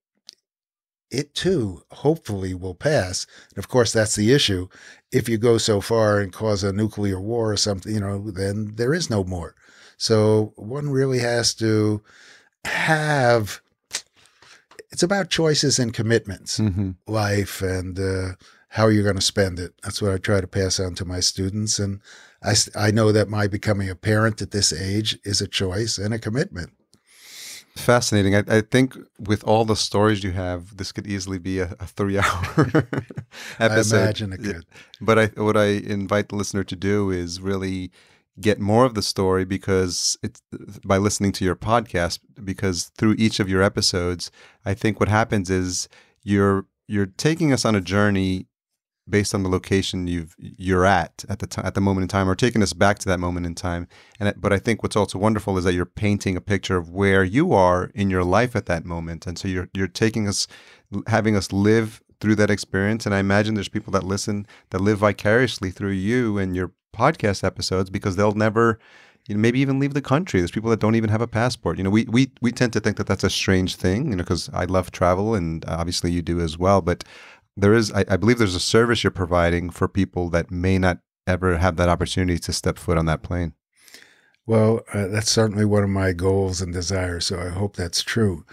it too, hopefully, will pass. And of course, that's the issue. If you go so far and cause a nuclear war or something, then there is no more. So one really has to have, it's about choices and commitments, life and, how you're going to spend it. That's what I try to pass on to my students. And I know that my becoming a parent at this age is a choice and a commitment. Fascinating. I think with all the stories you have, this could easily be a 3-hour episode. I imagine it could. But what I invite the listener to do is really get more of the story because it's by listening to your podcast, because through each of your episodes, I think what happens is you're taking us on a journey based on the location you're at the time, at the moment in time, or taking us back to that moment in time. But I think what's also wonderful is that you're painting a picture of where you are in your life at that moment, and so you're taking us, having us live through that experience. And I imagine there's people that listen that live vicariously through you and your podcast episodes, because they'll never, maybe even leave the country. There's people that don't even have a passport. We tend to think that that's a strange thing, because I love travel, and obviously you do as well. But there is, I believe there's a service you're providing for people that may not ever have that opportunity to step foot on that plane. Well, that's certainly one of my goals and desires, so I hope that's true.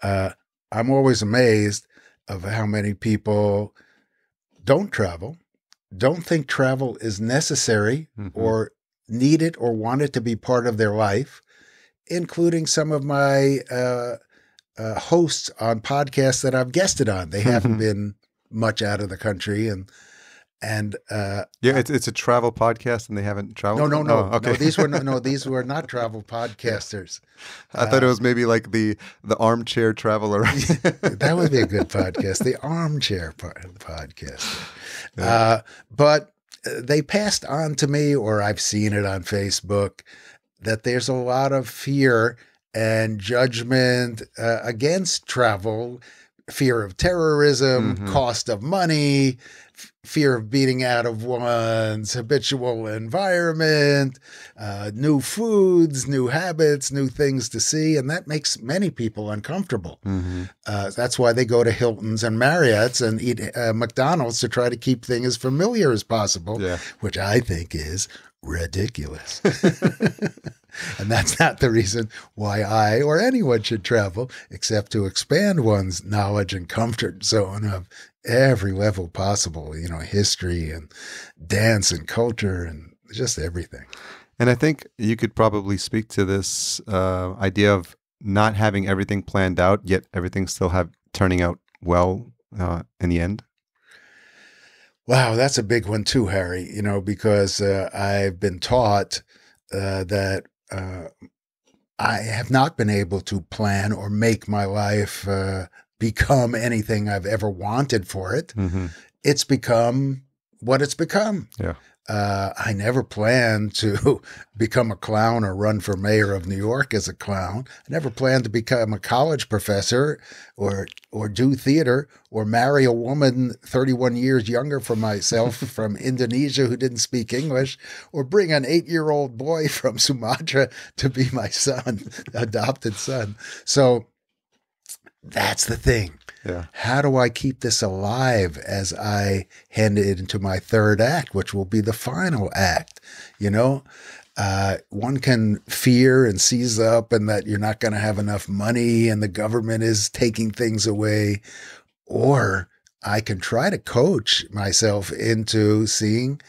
I'm always amazed of how many people don't travel, don't think travel is necessary or needed or want it to be part of their life, including some of my hosts on podcasts that I've guested on. They haven't been much out of the country, and it's a travel podcast, and they haven't traveled. No. Oh, okay. No, these were not travel podcasters. I thought it was maybe like the armchair traveler. That would be a good podcast, the armchair podcast. Yeah. But they passed on to me, or I've seen it on Facebook, that there's a lot of fear and judgment against travel. Fear of terrorism, cost of money, fear of being out of one's habitual environment, new foods, new habits, new things to see. And that makes many people uncomfortable. That's why they go to Hilton's and Marriott's and eat McDonald's to try to keep things as familiar as possible, which I think is ridiculous. And that's not the reason why I or anyone should travel, except to expand one's knowledge and comfort zone of every level possible, history and dance and culture and just everything. And I think you could probably speak to this idea of not having everything planned out, yet everything still turning out well in the end. Wow, that's a big one too, Harry, because I've been taught that I have not been able to plan or make my life become anything I've ever wanted for it. It's become what it's become. Yeah. I never planned to become a clown or run for mayor of New York as a clown. I never planned to become a college professor or do theater or marry a woman 31 years younger from myself from Indonesia who didn't speak English, or bring an 8-year-old boy from Sumatra to be my son, adopted son. So that's the thing. Yeah. How do I keep this alive as I head into my third act, which will be the final act? One can fear and seize up and that you're not going to have enough money and the government is taking things away. Or I can try to coach myself into seeing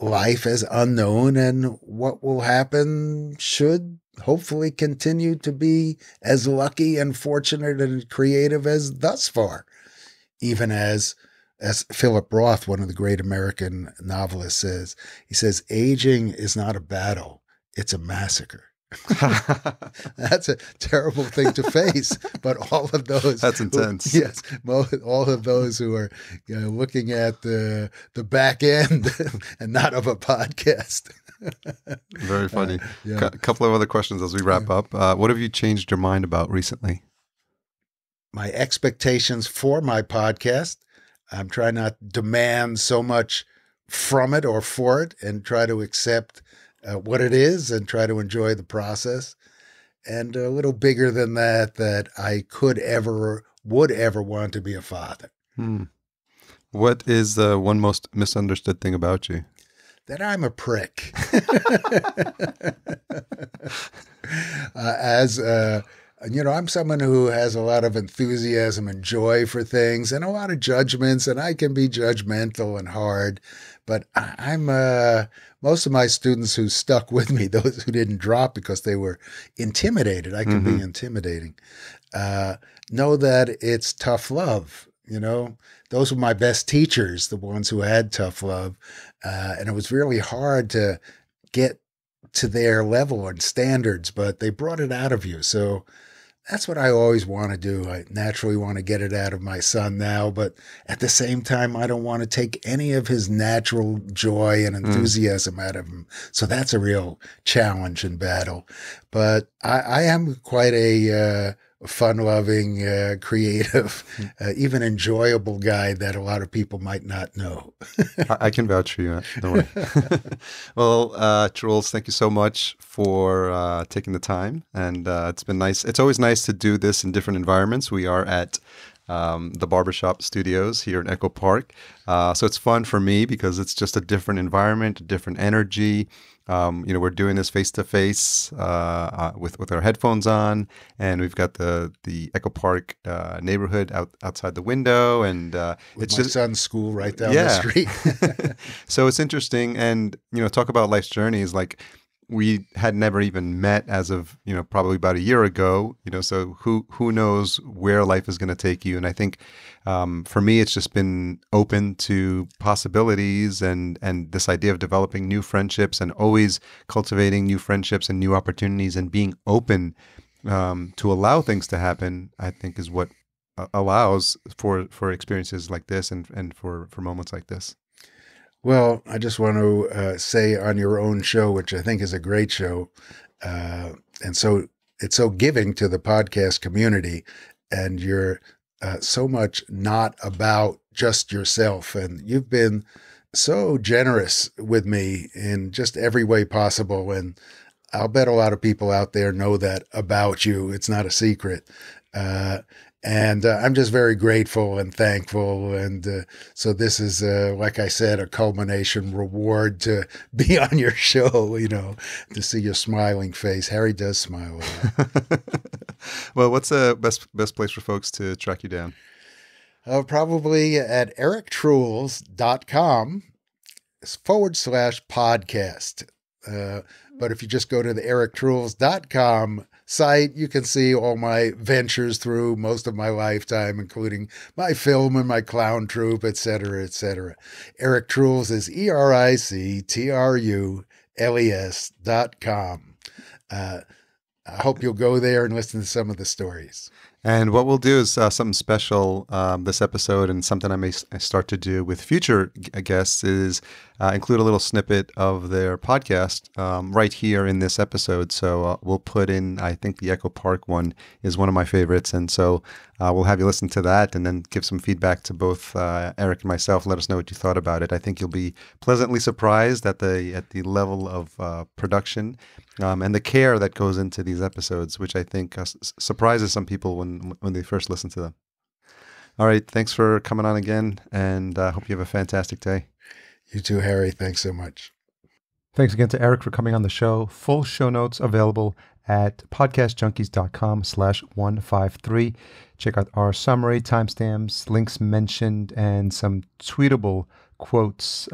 life as unknown, and what will happen should hopefully continue to be as lucky and fortunate and creative as thus far. Even as Philip Roth, one of the great American novelists, says, he says, aging is not a battle, it's a massacre. That's a terrible thing to face, but all of those, that's intense. All of those who are looking at the back end and not of a podcast. Very funny. A couple of other questions as we wrap up. What have you changed your mind about recently? My expectations for my podcast. I'm trying not to demand so much from it or for it, and try to accept what it is and try to enjoy the process. And a little bigger than that I would ever want to be a father. What is the one most misunderstood thing about you? That I'm a prick. I'm someone who has a lot of enthusiasm and joy for things and a lot of judgments, and I can be judgmental and hard. But I'm most of my students who stuck with me, those who didn't drop because they were intimidated, I can be intimidating, know that it's tough love. Those were my best teachers, the ones who had tough love. And it was really hard to get to their level and standards, but they brought it out of you. So that's what I always want to do. I naturally want to get it out of my son now, but at the same time, I don't want to take any of his natural joy and enthusiasm out of him. So that's a real challenge and battle. But I am quite a fun-loving, creative, even enjoyable guy that a lot of people might not know. I can vouch for you. Don't worry. Well, Trules, thank you so much for taking the time. And it's been nice. It's always nice to do this in different environments. We are at the barbershop studios here in Echo Park. So it's fun for me because it's just a different environment, a different energy. We're doing this face to face with our headphones on, and we've got the Echo Park neighborhood outside the window, and With it's my just son's school right down the street. so it's interesting, and talk about life's journeys. Like we had never even met as of probably about a year ago. So who knows where life is going to take you? And I think for me, it's just been open to possibilities and this idea of developing new friendships and always cultivating new friendships and new opportunities and being open to allow things to happen, I think is what allows for experiences like this and for moments like this. Well, I just want to say on your own show, which I think is a great show, and so it's so giving to the podcast community, and you're so much not about just yourself, and you've been so generous with me in just every way possible, and I'll bet a lot of people out there know that about you. It's not a secret. And I'm just very grateful and thankful. And so this is, like I said, a culmination reward to be on your show, to see your smiling face. Harry does smile a lot. Well, what's the best place for folks to track you down? Probably at erictrules.com/podcast. But if you just go to the erictrules.com site, you can see all my ventures through most of my lifetime, including my film and my clown troupe, et cetera, et cetera. Eric Trules is ERICTRULES.com. I hope you'll go there and listen to some of the stories. And what we'll do is something special this episode, and something I may start to do with future guests is include a little snippet of their podcast right here in this episode. So we'll put in, I think the Echo Park one is one of my favorites. And so we'll have you listen to that and then give some feedback to both Eric and myself. Let us know what you thought about it. I think you'll be pleasantly surprised at the level of production and the care that goes into these episodes, which I think surprises some people when they first listen to them. All right. Thanks for coming on again, and I hope you have a fantastic day. You too, Harry. Thanks so much. Thanks again to Eric for coming on the show. Full show notes available at podcastjunkies.com/153. Check out our summary, timestamps, links mentioned, and some tweetable quotes.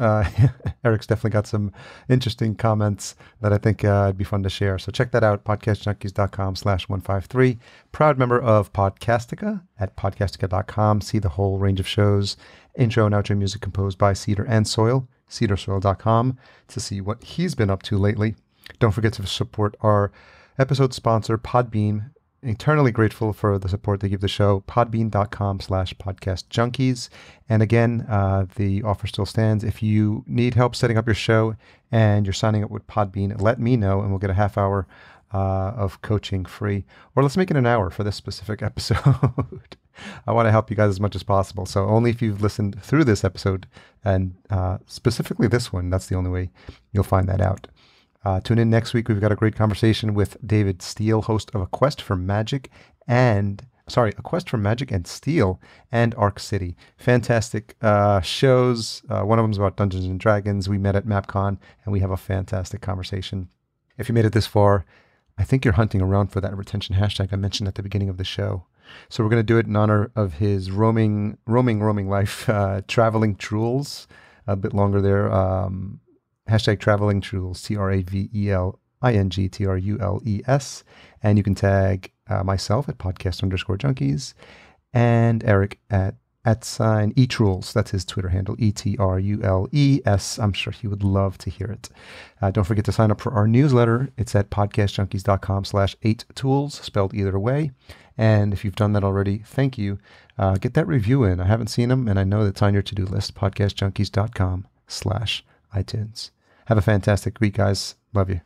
Eric's definitely got some interesting comments that I think it'd be fun to share. So check that out, podcastjunkies.com/153. Proud member of Podcastica at podcastica.com. See the whole range of shows. Intro and outro music composed by Cedar and Soil, cedarsoil.com, to see what he's been up to lately. Don't forget to support our episode sponsor, Podbean. Eternally grateful for the support they give the show. Podbean.com/podcastjunkies. And again, the offer still stands. If you need help setting up your show and you're signing up with Podbean, let me know and we'll get a half hour of coaching free. Or let's make it an hour for this specific episode. I want to help you guys as much as possible. So only if you've listened through this episode, and specifically this one, that's the only way you'll find that out. Tune in next week. We've got a great conversation with David Steele, host of A Quest for Magic and Steel and Arc City. Fantastic shows. One of them is about Dungeons and Dragons. We met at MapCon, and we have a fantastic conversation. If you made it this far, I think you're hunting around for that retention hashtag I mentioned at the beginning of the show. So we're going to do it in honor of his roaming life, traveling Trules, a bit longer there. Hashtag traveling Trules, TRAVELING TRULES. And you can tag myself at podcast_junkies and Eric at @eTrules. That's his Twitter handle, ETRULES. I'm sure he would love to hear it. Don't forget to sign up for our newsletter. It's at podcastjunkies.com/8tools, spelled either way. And if you've done that already, thank you. Get that review in. I haven't seen them, and I know that's on your to-do list, podcastjunkies.com/iTunes. Have a fantastic week, guys. Love you.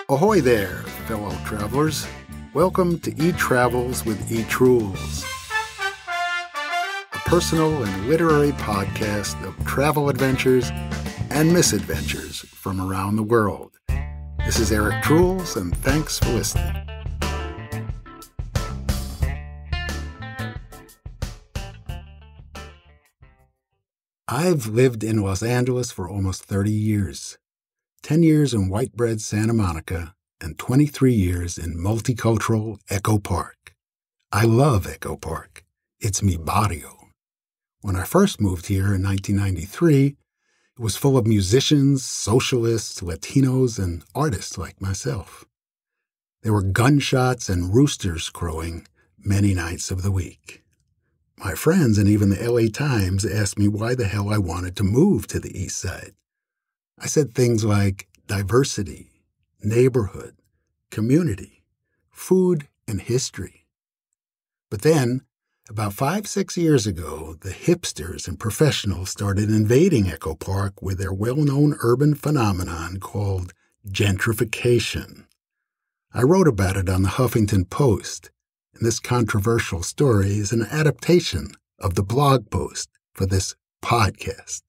Ahoy there, fellow travelers. Welcome to eTravels with eTrules, a personal and literary podcast of travel adventures and misadventures from around the world. This is Eric Trules, and thanks for listening. I've lived in Los Angeles for almost 30 years. 10 years in white bread Santa Monica, and 23 years in multicultural Echo Park. I love Echo Park. It's mi barrio. When I first moved here in 1993, it was full of musicians, socialists, Latinos, and artists like myself. There were gunshots and roosters crowing many nights of the week. My friends and even the LA Times asked me why the hell I wanted to move to the East Side. I said things like diversity, neighborhood, community, food, and history. But then, about 5-6 years ago, the hipsters and professionals started invading Echo Park with their well-known urban phenomenon called gentrification. I wrote about it on the Huffington Post, and this controversial story is an adaptation of the blog post for this podcast.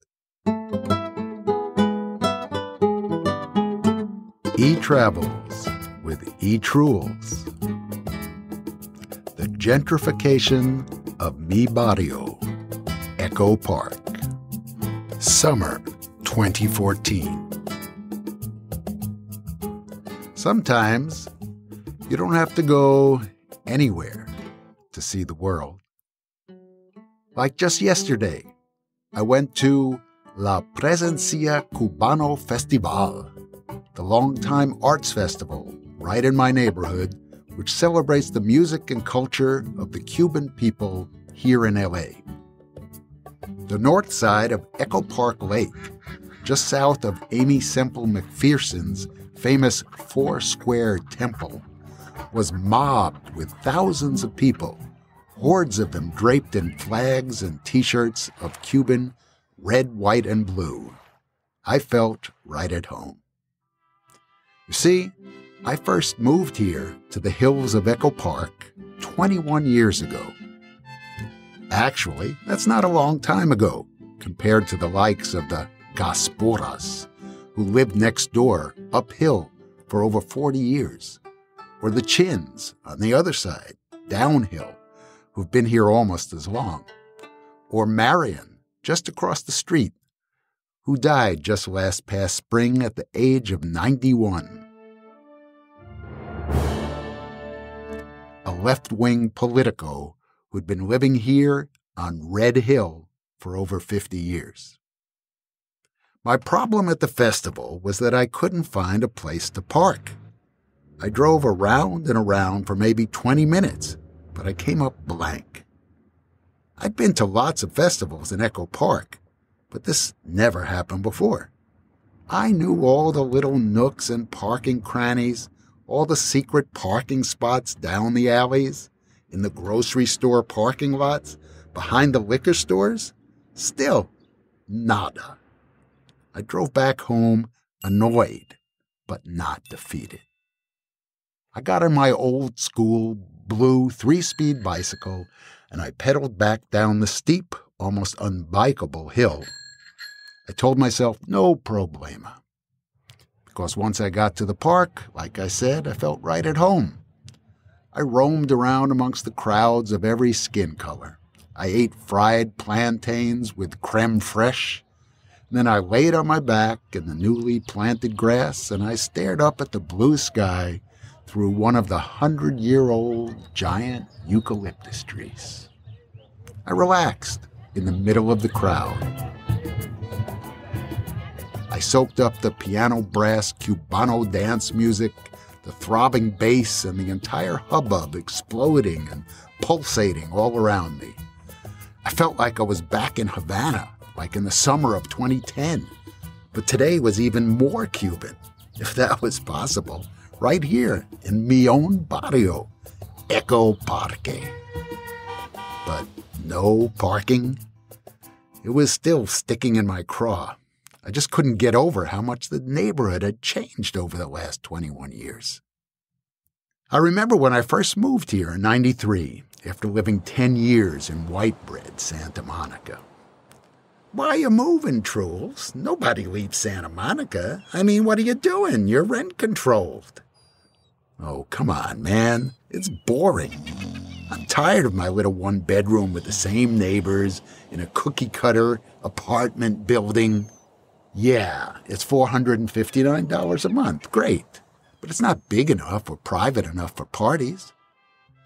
eTravels with eTrules. The gentrification of mi barrio, Echo Park. Summer 2014. Sometimes you don't have to go anywhere to see the world. Like just yesterday, I went to La Presencia Cubano Festival, the longtime arts festival right in my neighborhood, which celebrates the music and culture of the Cuban people here in LA. The north side of Echo Park Lake, just south of Amy Semple McPherson's famous Four Square Temple, was mobbed with thousands of people, hordes of them draped in flags and T-shirts of Cuban red, white, and blue. I felt right at home. You see, I first moved here to the hills of Echo Park 21 years ago. Actually, that's not a long time ago compared to the likes of the Gasporas, who lived next door uphill for over 40 years, or the Chins on the other side, downhill, who've been here almost as long, or Marion, just across the street, who died just last past spring at the age of 91. A left-wing politico who'd been living here on Red Hill for over 50 years. My problem at the festival was that I couldn't find a place to park. I drove around and around for maybe 20 minutes, but I came up blank. I'd been to lots of festivals in Echo Park, but this never happened before. I knew all the little nooks and parking crannies, all the secret parking spots down the alleys, in the grocery store parking lots, behind the liquor stores. Still, nada. I drove back home annoyed, but not defeated. I got on my old school blue 3-speed bicycle, and I pedaled back down the steep, almost unbikeable hill. I told myself no problema. Because once I got to the park, like I said, I felt right at home. I roamed around amongst the crowds of every skin color. I ate fried plantains with creme fraiche. Then I laid on my back in the newly planted grass, and I stared up at the blue sky through one of the 100-year-old giant eucalyptus trees. I relaxed in the middle of the crowd. I soaked up the piano brass Cubano dance music, the throbbing bass and the entire hubbub exploding and pulsating all around me. I felt like I was back in Havana, like in the summer of 2010. But today was even more Cuban, if that was possible, right here in mi own barrio, Echo Parque. But no parking. It was still sticking in my craw. I just couldn't get over how much the neighborhood had changed over the last 21 years. I remember when I first moved here in '93, after living 10 years in white bread, Santa Monica. Why are you moving, Trules? Nobody leaves Santa Monica. I mean, what are you doing? You're rent-controlled. Oh, come on, man. It's boring. I'm tired of my little one-bedroom with the same neighbors in a cookie-cutter apartment building. Yeah, it's $459 a month. Great. But it's not big enough or private enough for parties.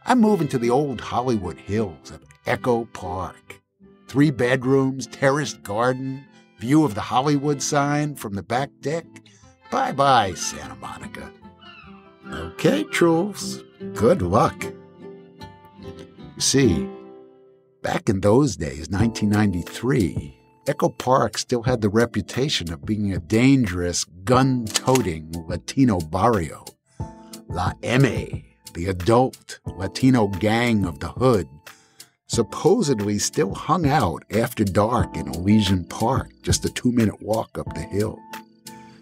I'm moving to the old Hollywood hills of Echo Park. 3 bedrooms, terraced garden, view of the Hollywood sign from the back deck. Bye-bye, Santa Monica. Okay, Trules. Good luck. You see, back in those days, 1993, Echo Park still had the reputation of being a dangerous, gun-toting Latino barrio. La M, the adult Latino gang of the hood, supposedly still hung out after dark in Elysian Park, just a 2-minute walk up the hill.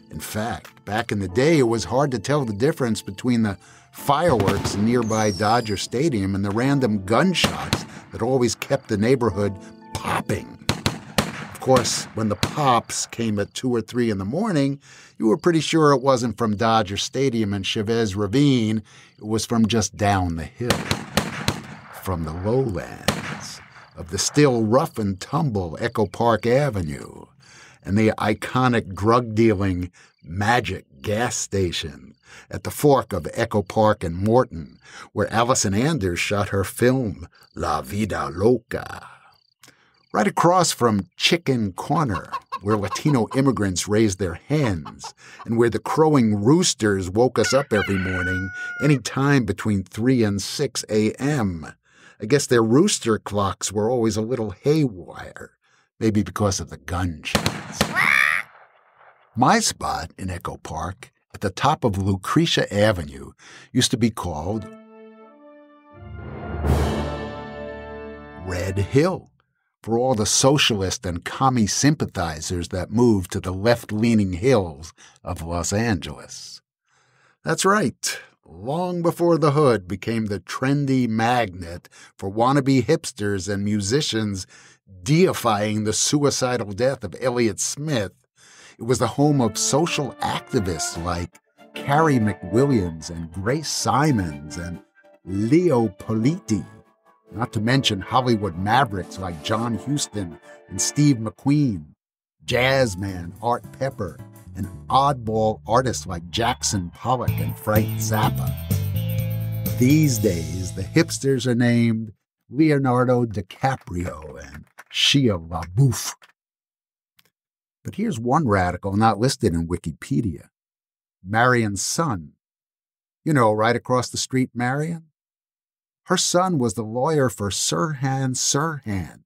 In fact, back in the day, it was hard to tell the difference between the fireworks in nearby Dodger Stadium and the random gunshots that always kept the neighborhood popping. Of course, when the pops came at 2 or 3 in the morning, you were pretty sure it wasn't from Dodger Stadium and Chavez Ravine. It was from just down the hill, from the lowlands of the still rough and tumble Echo Park Avenue and the iconic drug-dealing Magic gas station at the fork of Echo Park and Morton, where Allison Anders shot her film La Vida Loca. Right across from Chicken Corner, where Latino immigrants raised their hens, and where the crowing roosters woke us up every morning, any time between 3 and 6 a.m. I guess their rooster clocks were always a little haywire, maybe because of the gunshots. My spot in Echo Park, at the top of Lucretia Avenue, used to be called Red Hill, for all the socialist and commie sympathizers that moved to the left-leaning hills of Los Angeles. That's right. Long before the hood became the trendy magnet for wannabe hipsters and musicians deifying the suicidal death of Elliott Smith, it was the home of social activists like Carrie McWilliams and Grace Simons and Leo Politi, not to mention Hollywood mavericks like John Huston and Steve McQueen, jazzman Art Pepper, and oddball artists like Jackson Pollock and Frank Zappa. These days, the hipsters are named Leonardo DiCaprio and Shia LaBeouf. But here's one radical not listed in Wikipedia. Marion's son. You know, right across the street, Marion? Her son was the lawyer for Sirhan Sirhan,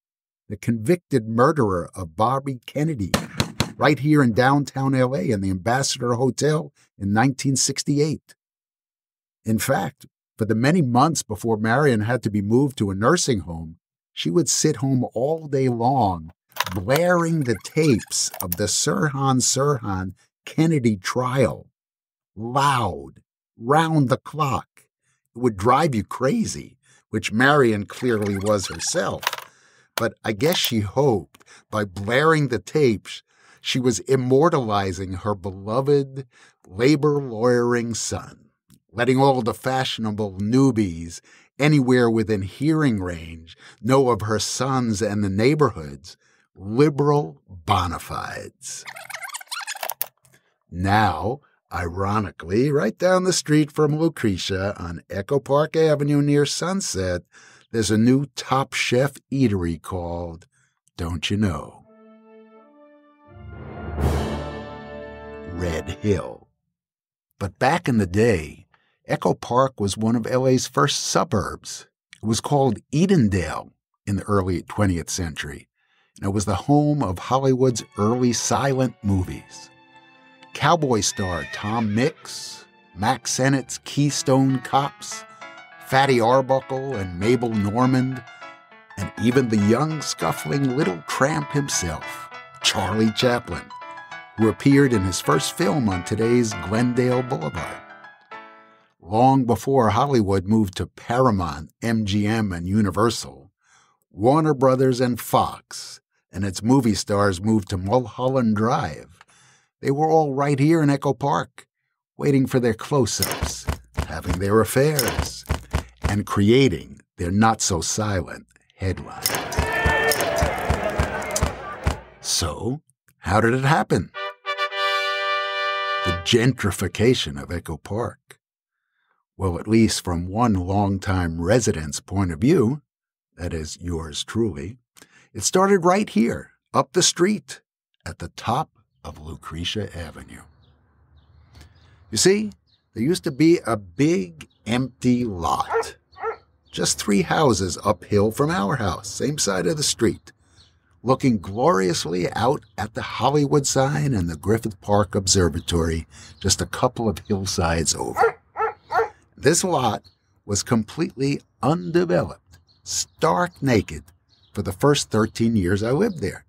the convicted murderer of Bobby Kennedy, right here in downtown L.A. in the Ambassador Hotel in 1968. In fact, for the many months before Marion had to be moved to a nursing home, she would sit home all day long, blaring the tapes of the Sirhan Sirhan Kennedy trial. Loud, round the clock. It would drive you crazy, which Marion clearly was herself. But I guess she hoped, by blaring the tapes, she was immortalizing her beloved, labor-lawyering son, letting all the fashionable newbies anywhere within hearing range know of her son's and the neighborhood's liberal bona fides. Now, ironically, right down the street from Lucretia on Echo Park Avenue near Sunset, there's a new Top Chef eatery called, don't you know, Red Hill. But back in the day, Echo Park was one of LA's first suburbs. It was called Edendale in the early 20th century, and it was the home of Hollywood's early silent movies. Cowboy star Tom Mix, Mack Sennett's Keystone Cops, Fatty Arbuckle and Mabel Normand, and even the young, scuffling little tramp himself, Charlie Chaplin, who appeared in his first film on today's Glendale Boulevard. Long before Hollywood moved to Paramount, MGM, and Universal, Warner Brothers and Fox and its movie stars moved to Mulholland Drive. They were all right here in Echo Park, waiting for their close-ups, having their affairs, and creating their not-so-silent headlines. So, how did it happen? The gentrification of Echo Park. Well, at least from one longtime resident's point of view, that is yours truly, it started right here, up the street, at the top of Lucretia Avenue. You see, there used to be a big, empty lot. Just 3 houses uphill from our house, same side of the street, looking gloriously out at the Hollywood sign and the Griffith Park Observatory just a couple of hillsides over. This lot was completely undeveloped, stark naked, for the first 13 years I lived there.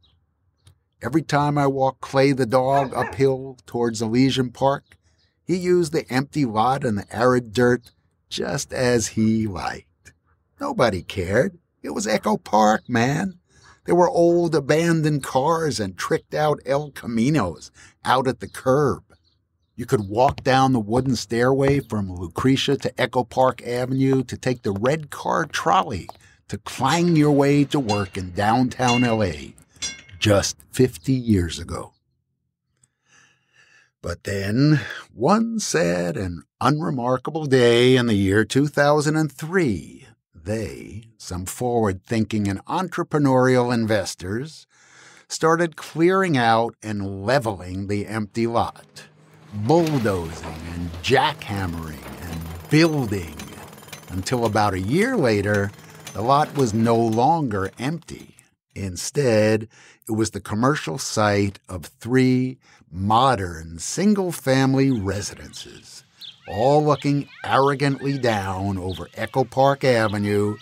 Every time I walked Clay the dog uphill towards Elysian Park, he used the empty lot and the arid dirt just as he liked. Nobody cared. It was Echo Park, man. There were old abandoned cars and tricked-out El Caminos out at the curb. You could walk down the wooden stairway from Lucretia to Echo Park Avenue to take the red car trolley to clang your way to work in downtown LA just 50 years ago. But then, one sad and unremarkable day in the year 2003, some forward-thinking and entrepreneurial investors, started clearing out and leveling the empty lot, bulldozing and jackhammering and building, until about a year later, the lot was no longer empty. Instead, it was the commercial site of 3 modern single-family residences, all looking arrogantly down over Echo Park Avenue,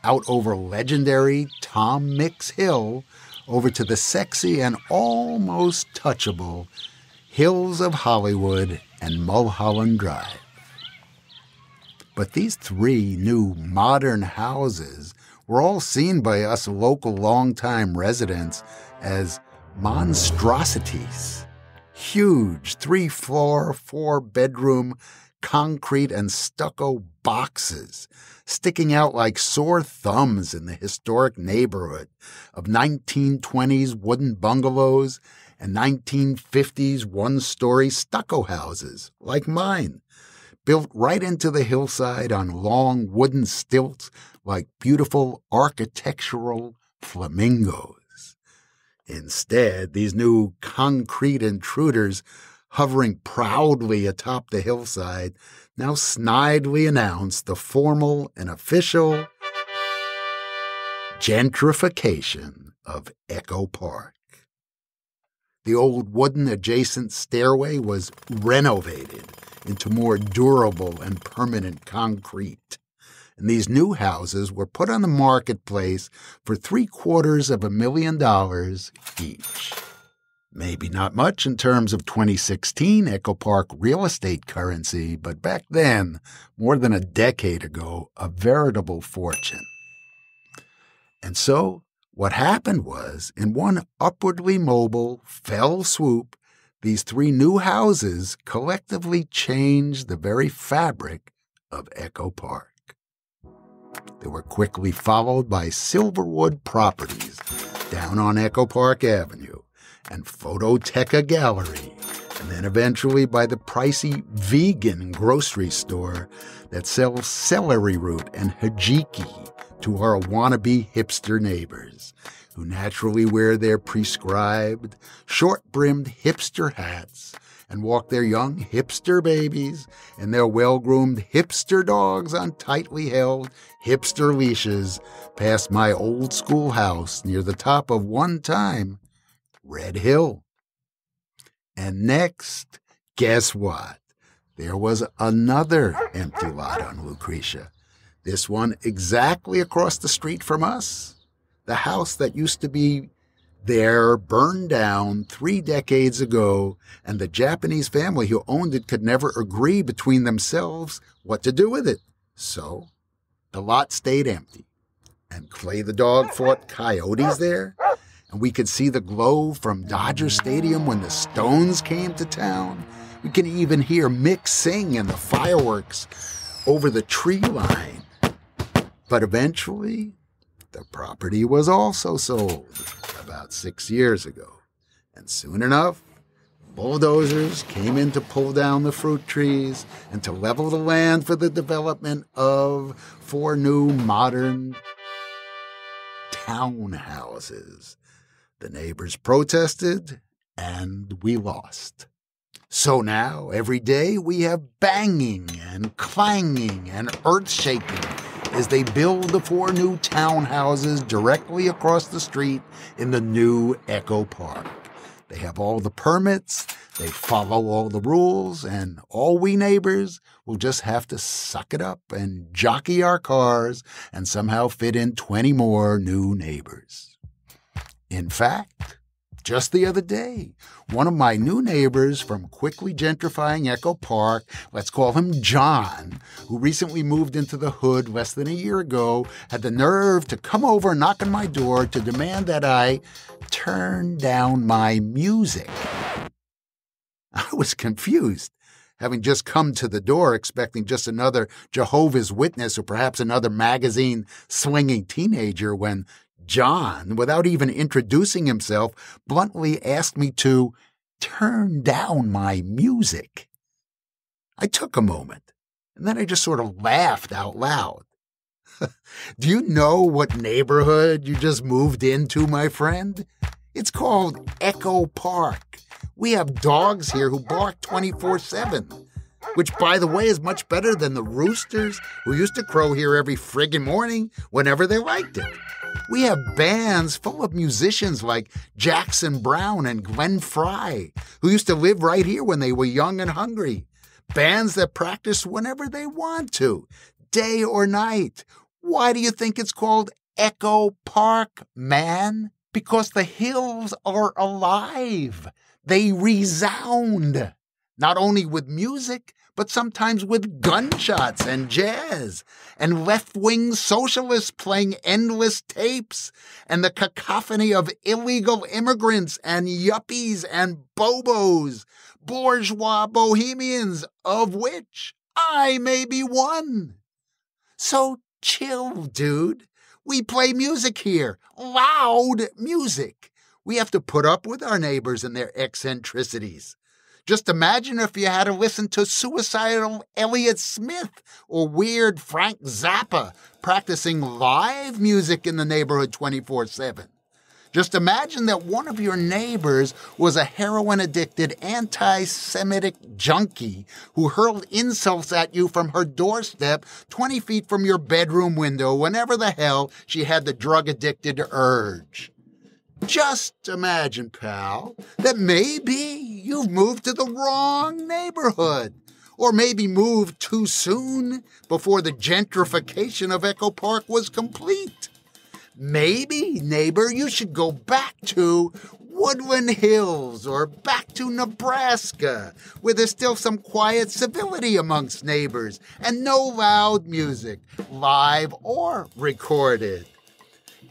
out over legendary Tom Mix Hill, over to the sexy and almost touchable hills of Hollywood and Mulholland Drive. But these 3 new modern houses were all seen by us local longtime residents as monstrosities. Huge 3-floor, 4-bedroom, concrete and stucco boxes sticking out like sore thumbs in the historic neighborhood of 1920s wooden bungalows and 1950s one-story stucco houses like mine, built right into the hillside on long wooden stilts like beautiful architectural flamingos. Instead, these new concrete intruders hovering proudly atop the hillside now snidely announce the formal and official gentrification of Echo Park. The old wooden adjacent stairway was renovated into more durable and permanent concrete, and these new houses were put on the marketplace for $750,000 each. Maybe not much in terms of 2016 Echo Park real estate currency, but back then, more than a decade ago, a veritable fortune. And so, what happened was, in one upwardly mobile, fell swoop, these 3 new houses collectively changed the very fabric of Echo Park. They were quickly followed by Silverwood Properties down on Echo Park Avenue, and Phototeca Gallery, and then eventually by the pricey vegan grocery store that sells celery root and hijiki to our wannabe hipster neighbors, who naturally wear their prescribed, short-brimmed hipster hats and walk their young hipster babies and their well-groomed hipster dogs on tightly held hipster leashes past my old schoolhouse near the top of one-time Red Hill. And next, guess what? There was another empty lot on Lucretia. This one exactly across the street from us. The house that used to be there burned down 3 decades ago, and the Japanese family who owned it could never agree between themselves what to do with it. So the lot stayed empty, and Clay the dog fought coyotes there, and we could see the glow from Dodger Stadium when the Stones came to town. We can even hear Mick sing and the fireworks over the tree line. But eventually, the property was also sold about 6 years ago. And soon enough, bulldozers came in to pull down the fruit trees and to level the land for the development of 4 new modern townhouses. The neighbors protested, and we lost. So now, every day, we have banging and clanging and earth-shaking as they build the 4 new townhouses directly across the street in the new Echo Park. They have all the permits, they follow all the rules, and all we neighbors will just have to suck it up and jockey our cars and somehow fit in 20 more new neighbors. In fact, just the other day, one of my new neighbors from quickly gentrifying Echo Park, let's call him John, who recently moved into the hood less than a year ago, had the nerve to come over and knock on my door to demand that I turn down my music. I was confused, having just come to the door expecting just another Jehovah's Witness or perhaps another magazine-slinging teenager, when John, without even introducing himself, bluntly asked me to turn down my music. I took a moment, and then I just sort of laughed out loud. Do you know what neighborhood you just moved into, my friend? It's called Echo Park. We have dogs here who bark 24/7. Which, by the way, is much better than the roosters who used to crow here every friggin' morning whenever they liked it. We have bands full of musicians like Jackson Browne and Glenn Frey, who used to live right here when they were young and hungry. Bands that practice whenever they want to, day or night. Why do you think it's called Echo Park, man? Because the hills are alive. They resound. Not only with music, but sometimes with gunshots and jazz, and left-wing socialists playing endless tapes, and the cacophony of illegal immigrants and yuppies and bobos, bourgeois bohemians, of which I may be one. So chill, dude. We play music here, loud music. We have to put up with our neighbors and their eccentricities. Just imagine if you had to listen to suicidal Elliott Smith or weird Frank Zappa practicing live music in the neighborhood 24/7. Just imagine that one of your neighbors was a heroin-addicted, anti-Semitic junkie who hurled insults at you from her doorstep 20 feet from your bedroom window whenever the hell she had the drug-addicted urge. Just imagine, pal, that maybe you've moved to the wrong neighborhood, or maybe moved too soon before the gentrification of Echo Park was complete. Maybe, neighbor, you should go back to Woodland Hills or back to Nebraska, where there's still some quiet civility amongst neighbors and no loud music, live or recorded.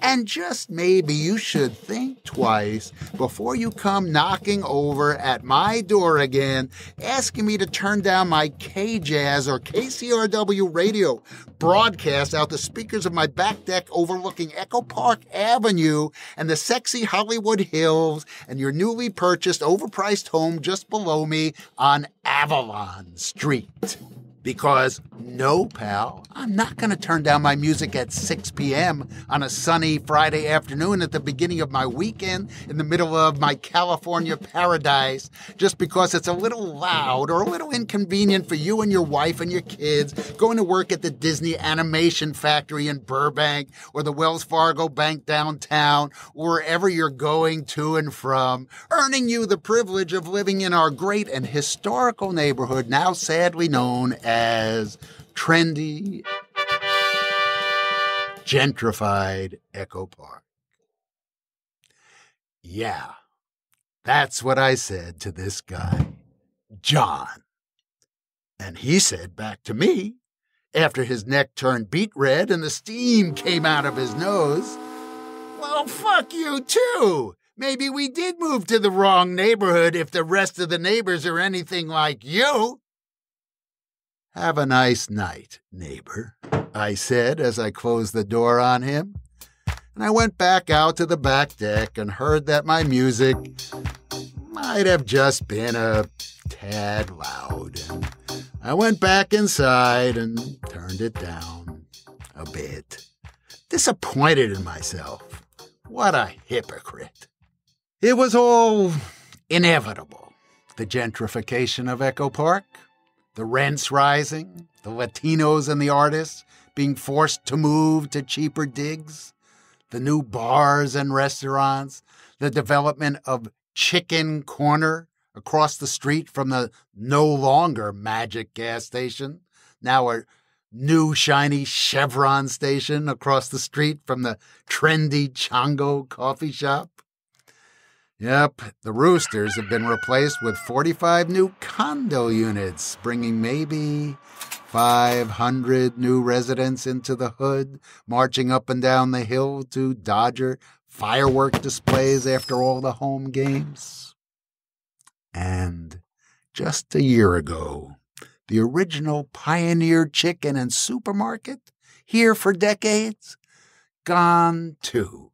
And just maybe you should think twice before you come knocking over at my door again, asking me to turn down my KJazz or KCRW radio broadcast out the speakers of my back deck overlooking Echo Park Avenue and the sexy Hollywood Hills and your newly purchased overpriced home just below me on Avalon Street. Because, no, pal, I'm not going to turn down my music at 6 p.m. on a sunny Friday afternoon at the beginning of my weekend in the middle of my California paradise just because it's a little loud or a little inconvenient for you and your wife and your kids going to work at the Disney Animation Factory in Burbank or the Wells Fargo Bank downtown, or wherever you're going to and from, earning you the privilege of living in our great and historical neighborhood now sadly known as trendy, gentrified Echo Park. Yeah, that's what I said to this guy, John. And he said back to me, after his neck turned beet red and the steam came out of his nose, well, fuck you too. Maybe we did move to the wrong neighborhood if the rest of the neighbors are anything like you. Have a nice night, neighbor, I said as I closed the door on him. And I went back out to the back deck and heard that my music might have just been a tad loud. And I went back inside and turned it down a bit. Disappointed in myself. What a hypocrite. It was all inevitable. The gentrification of Echo Park, the rents rising, the Latinos and the artists being forced to move to cheaper digs, the new bars and restaurants, the development of Chicken Corner across the street from the no longer Magic gas station, now a new shiny Chevron station across the street from the trendy Chongo coffee shop. Yep, the Roosters have been replaced with 45 new condo units, bringing maybe 500 new residents into the hood, marching up and down the hill to Dodger firework displays after all the home games. And just a year ago, the original Pioneer Chicken and Supermarket, here for decades, gone too.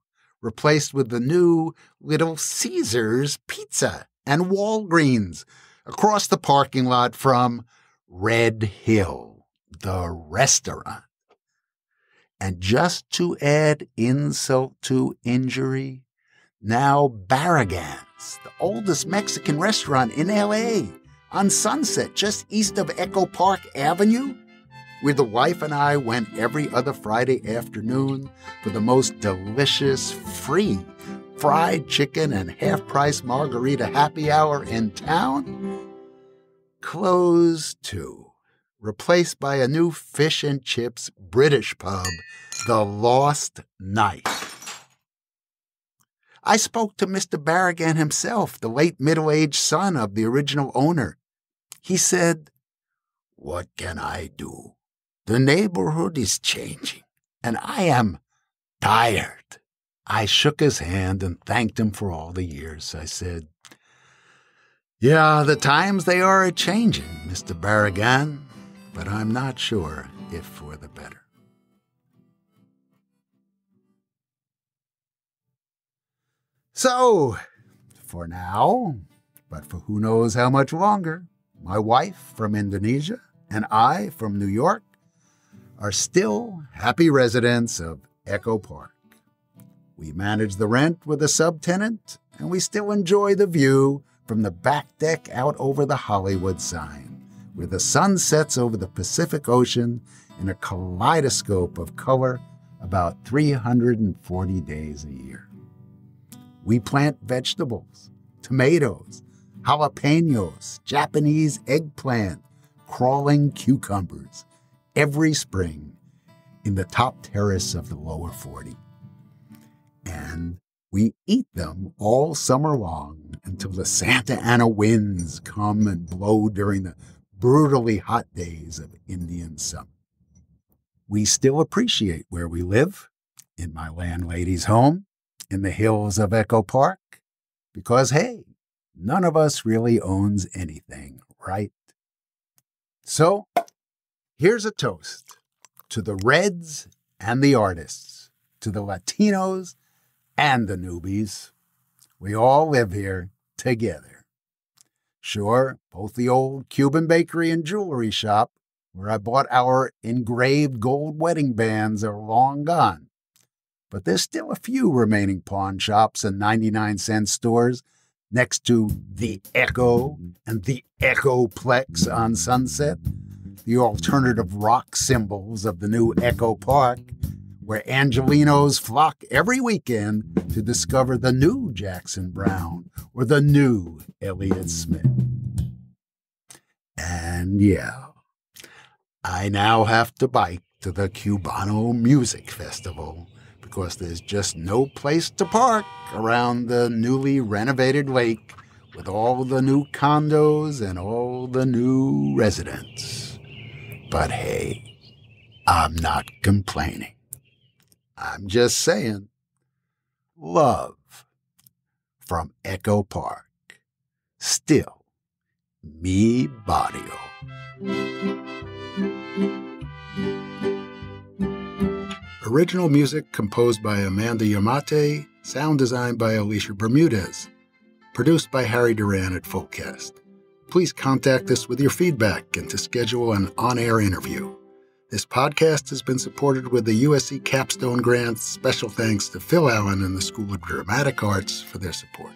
Replaced with the new Little Caesars Pizza and Walgreens across the parking lot from Red Hill, the restaurant. And just to add insult to injury, now Barragan's, the oldest Mexican restaurant in L.A., on Sunset, just east of Echo Park Avenue, where the wife and I went every other Friday afternoon for the most delicious, free fried chicken and half-price margarita happy hour in town, closed too, replaced by a new fish and chips British pub, the Lost Knife. I spoke to Mr. Barragan himself, the late middle-aged son of the original owner. He said, "What can I do? The neighborhood is changing, and I am tired." I shook his hand and thanked him for all the years. I said, "Yeah, the times they are a-changing, Mr. Barragan, but I'm not sure if for the better." So, for now, but for who knows how much longer, my wife from Indonesia and I from New York are still happy residents of Echo Park. We manage the rent with a subtenant, and we still enjoy the view from the back deck out over the Hollywood sign, where the sun sets over the Pacific Ocean in a kaleidoscope of color about 340 days a year. We plant vegetables, tomatoes, jalapenos, Japanese eggplant, crawling cucumbers, every spring in the top terrace of the lower 40. And we eat them all summer long until the Santa Ana winds come and blow during the brutally hot days of Indian summer. We still appreciate where we live, in my landlady's home, in the hills of Echo Park, because, hey, none of us really owns anything, right? So, here's a toast to the Reds and the artists, to the Latinos and the newbies. We all live here together. Sure, both the old Cuban bakery and jewelry shop where I bought our engraved gold wedding bands, are long gone. But there's still a few remaining pawn shops and 99-cent stores next to the Echo and the Echoplex on Sunset, the alternative rock symbols of the new Echo Park, where Angelinos flock every weekend to discover the new Jackson Browne or the new Elliott Smith. And yeah, I now have to bike to the Cubano Music Festival because there's just no place to park around the newly renovated lake with all the new condos and all the new residents. But hey, I'm not complaining. I'm just saying, love from Echo Park. Still, mi barrio. Original music composed by Amanda Yamate, sound designed by Alicia Bermudez, produced by Harry Duran at Fullcast. Please contact us with your feedback and to schedule an on-air interview. This podcast has been supported with the USC Capstone Grant. Special thanks to Phil Allen and the School of Dramatic Arts for their support.